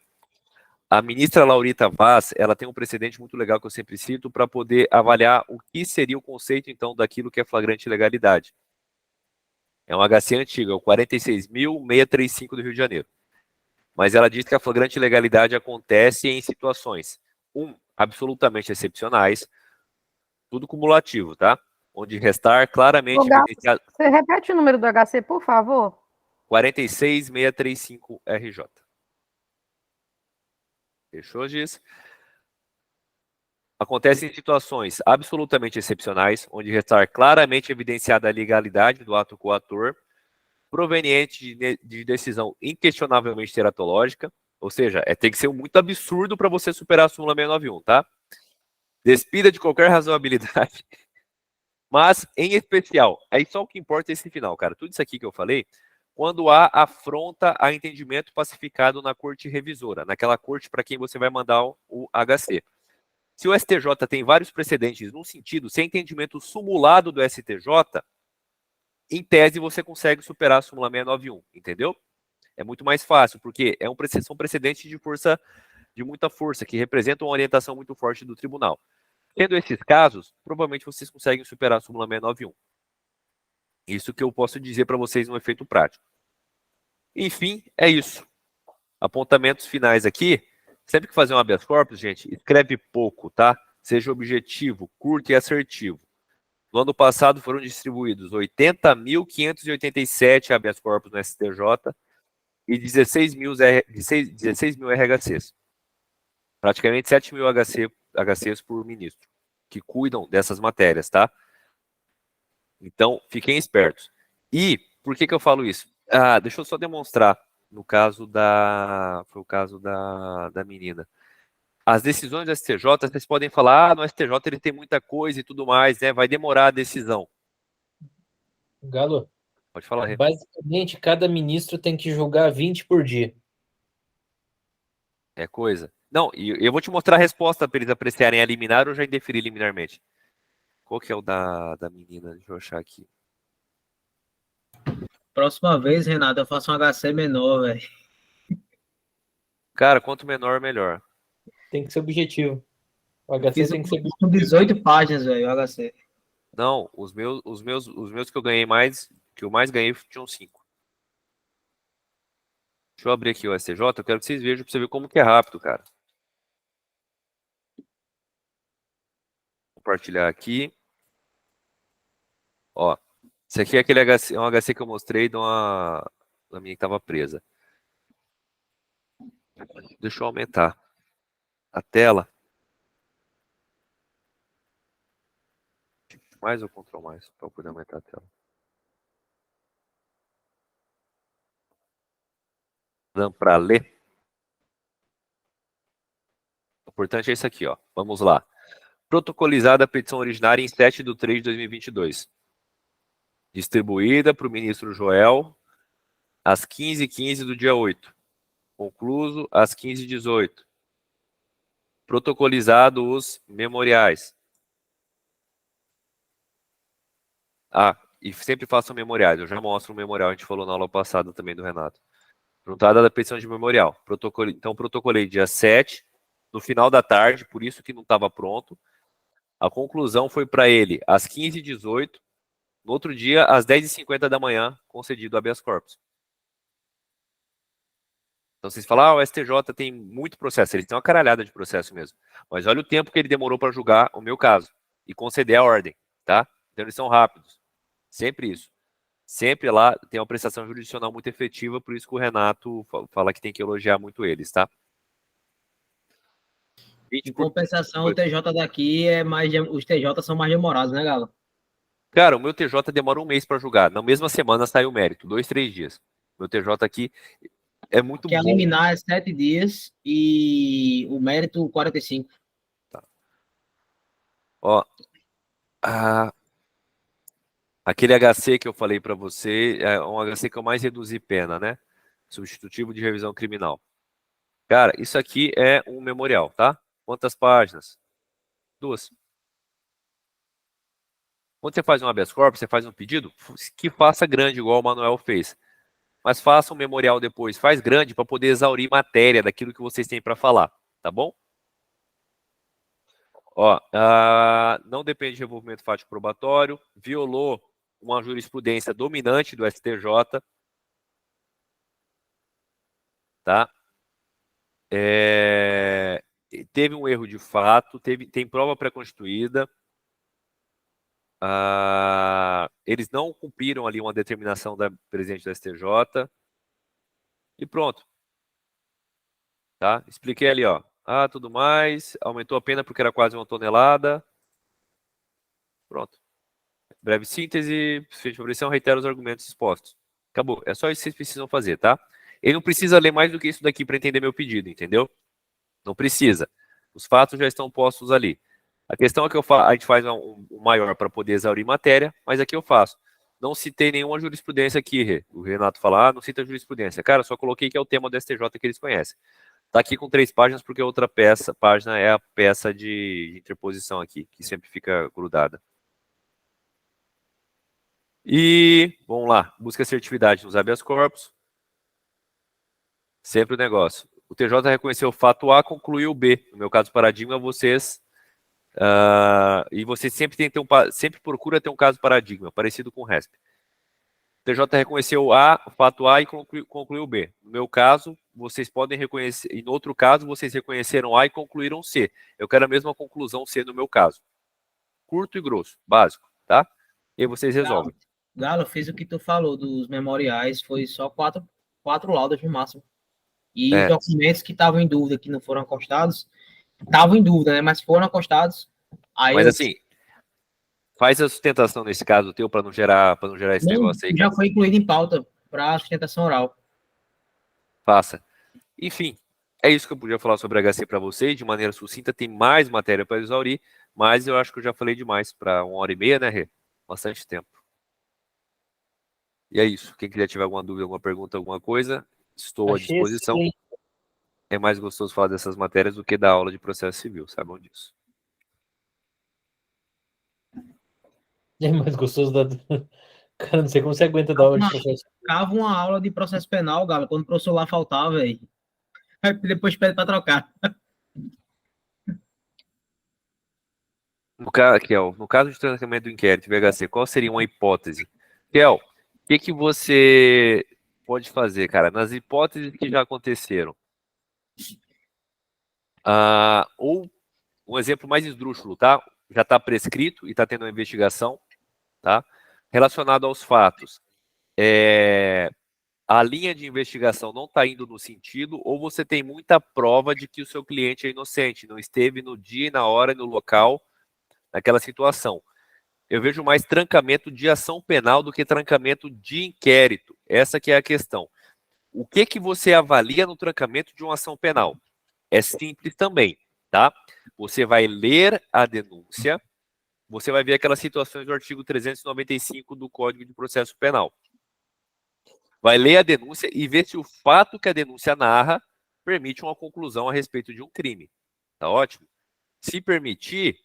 A ministra Laurita Vaz, ela tem um precedente muito legal que eu sempre cito para poder avaliar o que seria o conceito, então, daquilo que é flagrante ilegalidade. É um HC antigo, é o 46.635 do Rio de Janeiro. Mas ela diz que a flagrante ilegalidade acontece em situações, absolutamente excepcionais, tudo cumulativo, tá? Onde restar claramente evidenciado... Você repete o número do HC, por favor? 46.635 RJ. Fechou, Giz? Acontece em situações absolutamente excepcionais, onde restar claramente evidenciada a legalidade do ato coator, proveniente de decisão inquestionavelmente teratológica, ou seja, tem que ser muito absurdo para você superar a súmula 691, tá? Despida de qualquer razoabilidade, mas, em especial, aí só o que importa é esse final, cara. Tudo isso aqui que eu falei, quando há afronta a entendimento pacificado na corte revisora, naquela corte para quem você vai mandar o HC. Se o STJ tem vários precedentes num sentido, sem entendimento sumulado do STJ, em tese você consegue superar a súmula 691, entendeu? É muito mais fácil, porque são precedentes de muita força, que representam uma orientação muito forte do tribunal. Tendo esses casos, provavelmente vocês conseguem superar a súmula 691. Isso que eu posso dizer para vocês no efeito prático. Enfim, é isso. Apontamentos finais aqui. Sempre que fazer um habeas corpus, gente, escreve pouco, tá? Seja objetivo, curto e assertivo. No ano passado foram distribuídos 80.587 habeas corpus no STJ e 16 mil RHCs. Praticamente 7 mil HCs por ministro, que cuidam dessas matérias, tá? Então, fiquem espertos. E por que eu falo isso? Deixa eu só demonstrar no caso foi o caso da menina. As decisões do STJ, vocês podem falar, no STJ ele tem muita coisa e tudo mais, né? Vai demorar a decisão. Galo, Pode falar, Rê. basicamente, cada ministro tem que julgar 20 por dia. É coisa. Não, e eu vou te mostrar a resposta para eles apreciarem a liminar ou já indeferir liminarmente. Qual que é o da menina? Deixa eu achar aqui. Próxima vez, Renato, eu faço um HC menor, velho. Cara, quanto menor, melhor. Tem que ser objetivo. O HC tem que ser Com 18 páginas, velho, o HC. Não, os meus que eu ganhei mais, que eu mais ganhei tinham 5. Deixa eu abrir aqui o STJ, eu quero que vocês vejam para você ver como que é rápido, cara. Vou compartilhar aqui. Ó, esse aqui é aquele HC, um HC que eu mostrei da minha que estava presa. Deixa eu aumentar a tela. Mais ou Ctrl mais, para eu poder aumentar a tela. Dando para ler. O importante é isso aqui, ó. Vamos lá. Protocolizada a petição originária em 7/3/2022. Distribuída para o ministro Joel às 15h15 do dia 8. Concluso às 15h18. Protocolizado os memoriais. E sempre façam memoriais. Eu já mostro o memorial, a gente falou na aula passada também do Renato. Juntada da petição de memorial. Então, protocolei dia 7, no final da tarde, por isso que não estava pronto. A conclusão foi para ele às 15h18. No outro dia, às 10h50 da manhã, concedido habeas corpus. Então, vocês falam, o STJ tem muito processo. Eles têm uma caralhada de processo mesmo. Mas olha o tempo que ele demorou para julgar o meu caso e conceder a ordem, tá? Então, eles são rápidos. Sempre isso. Sempre lá tem uma prestação jurisdicional muito efetiva, por isso que o Renato fala que tem que elogiar muito eles, tá? Em compensação, o TJ daqui os TJ são mais demorados, né, Galo? Cara, o meu TJ demora um mês para julgar. Na mesma semana sai o mérito, 2, 3 dias. Meu TJ aqui é muito bom. Que a liminar é 7 dias e o mérito 45. Tá. Ó, aquele HC que eu falei para você é um HC que eu mais reduzi pena, né? Substitutivo de revisão criminal. Cara, isso aqui é um memorial, tá? Quantas páginas? 2. Quando você faz um habeas corpus, você faz um pedido, que faça grande, igual o Manuel fez. Mas faça um memorial depois, faz grande para poder exaurir matéria daquilo que vocês têm para falar, tá bom? Ó, não depende de revolvimento fático probatório, violou uma jurisprudência dominante do STJ, tá? Teve um erro de fato, tem prova pré-constituída, eles não cumpriram ali uma determinação da presidente do STJ e pronto. Tá? Expliquei ali, ó. Tudo mais, aumentou a pena porque era quase 1 tonelada. Pronto. Breve síntese, feita de objeção, reitera os argumentos expostos. Acabou. É só isso que vocês precisam fazer, tá? Ele não precisa ler mais do que isso daqui para entender meu pedido, entendeu? Não precisa. Os fatos já estão postos ali. A questão é que a gente faz um maior para poder exaurir matéria, mas aqui eu faço. Não citei nenhuma jurisprudência aqui, o Renato fala, não cita jurisprudência. Cara, só coloquei que é o tema do STJ que eles conhecem. Tá aqui com 3 páginas, porque a outra página é a peça de interposição aqui, que sempre fica grudada. E, vamos lá, busca assertividade nos habeas corpus. Sempre o negócio. O TJ reconheceu o fato A, concluiu o B. No meu caso, paradigma, vocês... e você sempre procura ter um caso paradigma, parecido com o RESP. TJ reconheceu A, fato A e concluiu B. No meu caso, vocês podem reconhecer, e no outro caso, vocês reconheceram A e concluíram C. Eu quero a mesma conclusão C no meu caso. Curto e grosso, básico, tá? E aí vocês resolvem. Galo, fez o que tu falou dos memoriais, foi só quatro laudas no máximo. E os documentos que estavam em dúvida, que não foram acostados, estavam em dúvida, né? Mas foram acostados. Aí Mas assim, faz a sustentação nesse caso teu para não gerar esse negócio aí. Já foi incluído em pauta para sustentação oral. Faça. Enfim, é isso que eu podia falar sobre HC para vocês, de maneira sucinta. Tem mais matéria para exaurir, mas eu acho que eu já falei demais para 1h30, né, Rê? Bastante tempo. E é isso. Quem quiser tiver alguma dúvida, alguma pergunta, alguma coisa, estou à disposição. É mais gostoso falar dessas matérias do que da aula de processo civil, saibam disso. É mais gostoso da... Cara, não sei como você aguenta dar aula de processo. Ficava uma aula de processo penal, Galo, quando o professor lá faltava, velho. Aí depois pede para trocar. No caso de trancamento do inquérito VHC, qual seria uma hipótese? Kel, o que você pode fazer, cara, nas hipóteses que já aconteceram? Ou um exemplo mais esdrúxulo, tá? Já está prescrito e está tendo uma investigação, tá? Relacionado aos fatos. A linha de investigação não está indo no sentido, ou você tem muita prova de que o seu cliente é inocente, não esteve no dia, na hora e no local, naquela situação. Eu vejo mais trancamento de ação penal do que trancamento de inquérito. Essa que é a questão. O que você avalia no trancamento de uma ação penal? É simples também, tá? Você vai ler a denúncia, você vai ver aquelas situações do artigo 395 do Código de Processo Penal. Vai ler a denúncia e ver se o fato que a denúncia narra permite uma conclusão a respeito de um crime. Tá ótimo? Se permitir,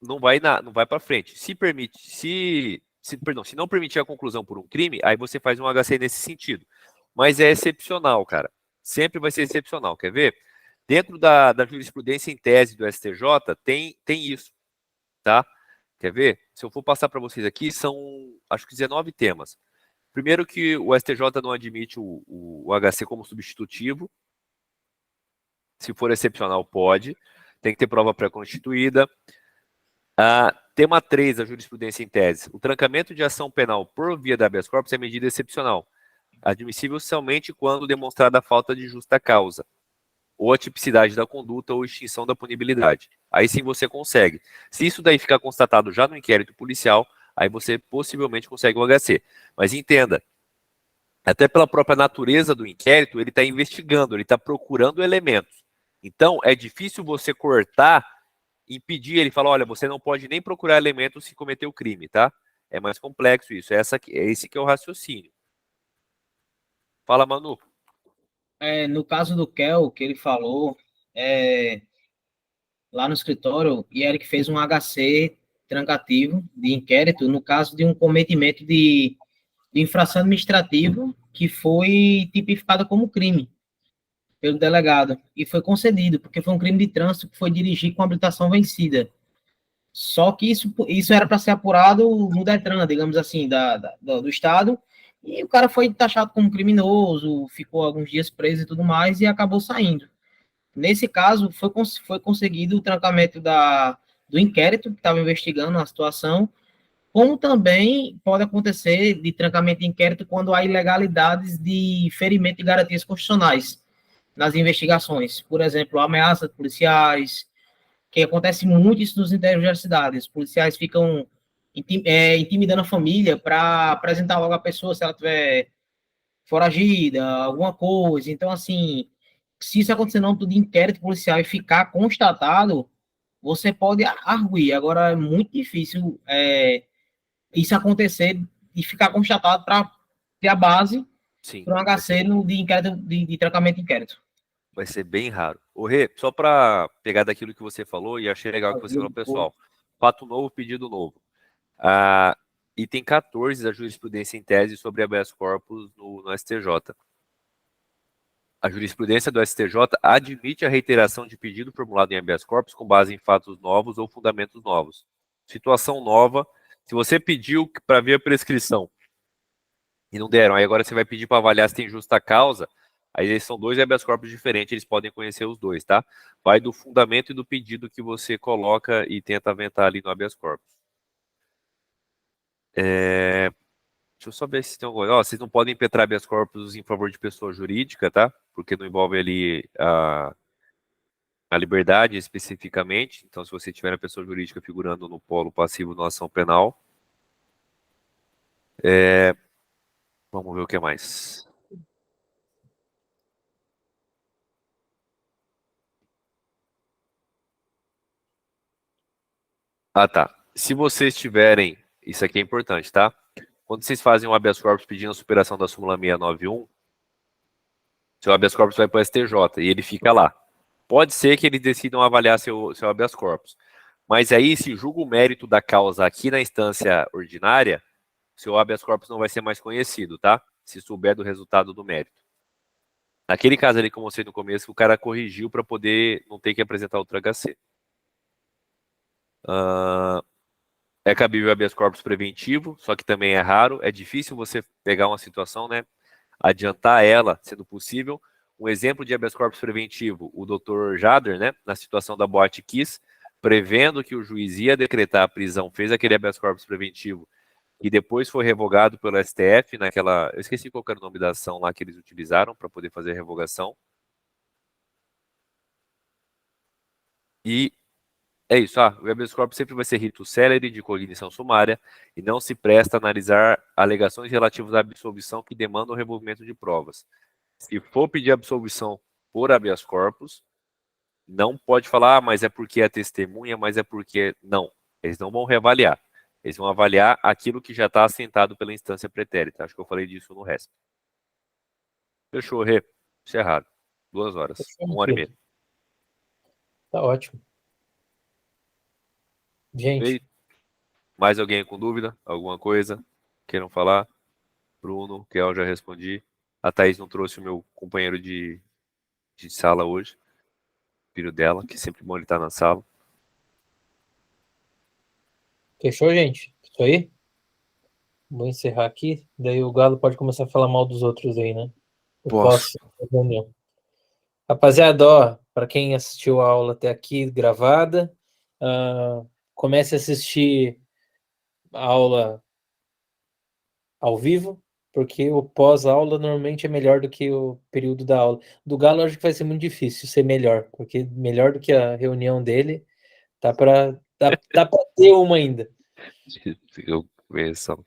não vai para frente. Se não permitir a conclusão por um crime, aí você faz um HC nesse sentido. Mas é excepcional, cara. Sempre vai ser excepcional. Quer ver? Dentro da jurisprudência em tese do STJ, tem isso, tá? Quer ver? Se eu for passar para vocês aqui, são, acho que 19 temas. Primeiro que o STJ não admite o HC como substitutivo. Se for excepcional, pode. Tem que ter prova pré-constituída. Tema 3 da jurisprudência em tese. O trancamento de ação penal por via da habeas corpus é medida excepcional, admissível somente quando demonstrada a falta de justa causa, ou a tipicidade da conduta ou extinção da punibilidade. Aí sim você consegue. Se isso daí ficar constatado já no inquérito policial, aí você possivelmente consegue o HC. Mas entenda, até pela própria natureza do inquérito, ele está investigando, ele está procurando elementos. Então, é difícil você cortar, impedir, ele fala, olha, você não pode nem procurar elementos se cometer o crime, tá? É mais complexo isso, esse que é o raciocínio. Fala, Manu. No caso do Kel, que ele falou, lá no escritório, e Eric fez um HC trancativo de inquérito no caso de um cometimento de infração administrativa que foi tipificada como crime pelo delegado e foi concedido, porque foi um crime de trânsito que foi dirigir com habilitação vencida. Só que isso era para ser apurado no Detran, digamos assim, do Estado, e o cara foi taxado como criminoso, ficou alguns dias preso e tudo mais, e acabou saindo. Nesse caso, foi conseguido o trancamento do inquérito que estava investigando a situação, como também pode acontecer de trancamento de inquérito quando há ilegalidades de ferimento de garantias constitucionais nas investigações. Por exemplo, ameaças policiais, que acontece muito isso nos interiores das cidades. Os policiais ficam intimidando a família para apresentar logo a pessoa se ela tiver foragida, alguma coisa. Então, assim, se isso acontecer no âmbito de inquérito policial e ficar constatado, você pode arguir. Agora, é muito difícil isso acontecer e ficar constatado para ter a base para um HC de inquérito, de trancamento de inquérito. Vai ser bem raro. Ô, Rê, só para pegar daquilo que você falou, e achei legal que você falou, pessoal. Fato novo, pedido novo. Item 14 da jurisprudência em tese sobre habeas corpus no STJ. A jurisprudência do STJ admite a reiteração de pedido formulado em habeas corpus com base em fatos novos ou fundamentos novos. Situação nova, se você pediu para ver a prescrição e não deram. Aí agora você vai pedir para avaliar se tem justa causa. Aí eles são dois habeas corpus diferentes, eles podem conhecer os dois, tá? Vai do fundamento e do pedido que você coloca e tenta aventar ali no habeas corpus. Deixa eu só ver se tem alguma coisa. Ó, vocês não podem impetrar habeas corpus em favor de pessoa jurídica, tá? Porque não envolve ali a liberdade especificamente. Então, se você tiver a pessoa jurídica figurando no polo passivo na ação penal. Vamos ver o que mais. Ah, tá. Se vocês tiverem, isso aqui é importante, tá? Quando vocês fazem um habeas corpus pedindo a superação da súmula 691, seu habeas corpus vai para o STJ e ele fica lá. Pode ser que eles decidam avaliar seu habeas corpus. Mas aí, se julga o mérito da causa aqui na instância ordinária, seu habeas corpus não vai ser mais conhecido, tá? Se souber do resultado do mérito. Naquele caso ali que eu mostrei no começo, o cara corrigiu para poder não ter que apresentar outro HC. É cabível habeas corpus preventivo, só que também é raro. É difícil você pegar uma situação, né? Adiantar ela, sendo possível. Um exemplo de habeas corpus preventivo, o Dr. Jader, né? Na situação da Boate Kiss, prevendo que o juiz ia decretar a prisão, fez aquele habeas corpus preventivo e depois foi revogado pelo STF naquela... Eu esqueci qual era o nome da ação lá que eles utilizaram para poder fazer a revogação. E é isso, o habeas corpus sempre vai ser rito célere de cognição sumária e não se presta a analisar alegações relativas à absolvição que demandam o removimento de provas. Se for pedir absolvição por habeas corpus, não pode falar, mas é porque é testemunha, mas é porque... Não, eles não vão reavaliar. Eles vão avaliar aquilo que já está assentado pela instância pretérita. Acho que eu falei disso no resto. Fechou, Rê. Encerrado. 2 horas. 1h30. Tá ótimo. Gente. E mais alguém com dúvida? Alguma coisa? Queiram falar? Bruno, que eu já respondi. A Thaís não trouxe o meu companheiro de sala hoje. Filho dela, que é sempre bom ele estar na sala. Fechou, gente? Isso aí? Vou encerrar aqui. Daí o Galo pode começar a falar mal dos outros aí, né? Posso. Rapaziada, ó, para quem assistiu a aula até aqui gravada, comece a assistir a aula ao vivo, porque o pós-aula normalmente é melhor do que o período da aula. Do Galo, acho que vai ser muito difícil ser melhor, porque melhor do que a reunião dele, tá para ter uma ainda. Eu penso.